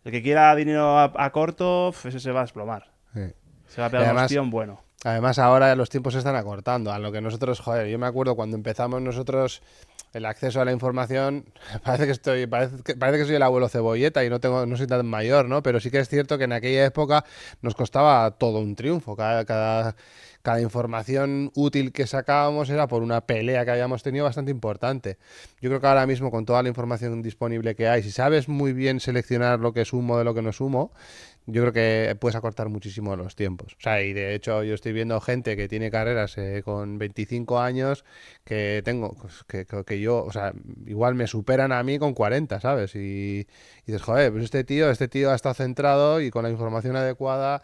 El que quiera dinero a corto, ese se va a desplomar. Sí. Se va a Y pegar un además, ostión bueno. además ahora los tiempos se están acortando, a lo que nosotros, joder, yo me acuerdo cuando empezamos nosotros el acceso a la información, parece que soy el abuelo cebolleta y no soy tan mayor, ¿no? Pero sí que es cierto que en aquella época nos costaba todo un triunfo, cada información útil que sacábamos era por una pelea que habíamos tenido bastante importante. Yo creo que ahora mismo con toda la información disponible que hay, si sabes muy bien seleccionar lo que sumo de lo que no sumo, yo creo que puedes acortar muchísimo los tiempos. O sea, y de hecho yo estoy viendo gente que tiene carreras con 25 años que tengo, pues, que yo, o sea, igual me superan a mí con 40, ¿sabes? Y dices, joder, pues este tío ha estado centrado y con la información adecuada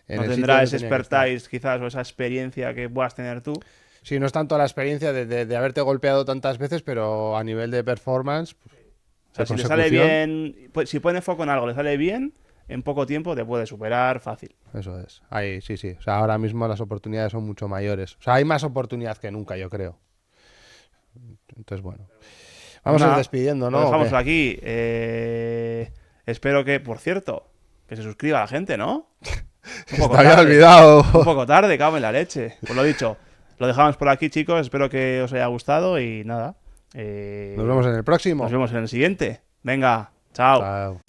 en No el sitio tendrá donde ese tenía que estar. expertise quizás o esa experiencia que puedas tener tú. Sí, no es tanto la experiencia de haberte golpeado tantas veces, pero a nivel de performance, pues, O de sea, si le sale consecución, bien, pues, si pone foco en algo, le sale bien, en poco tiempo te puede superar fácil. eso es. Ahí, sí, sí. O sea, ahora mismo las oportunidades son mucho mayores. O sea, hay más oportunidad que nunca, yo creo. Entonces, bueno. Vamos a ir Nada, despidiendo, lo ¿no? ¿O dejamos qué? aquí. Espero que, por cierto, que se suscriba la gente, ¿no? Un Se poco te había tarde. olvidado. Un poco tarde, cago en la leche. Pues lo dicho, lo dejamos por aquí, chicos. Espero que os haya gustado y nada. Nos vemos en el próximo. Nos vemos en el siguiente. Venga, chao. Chao.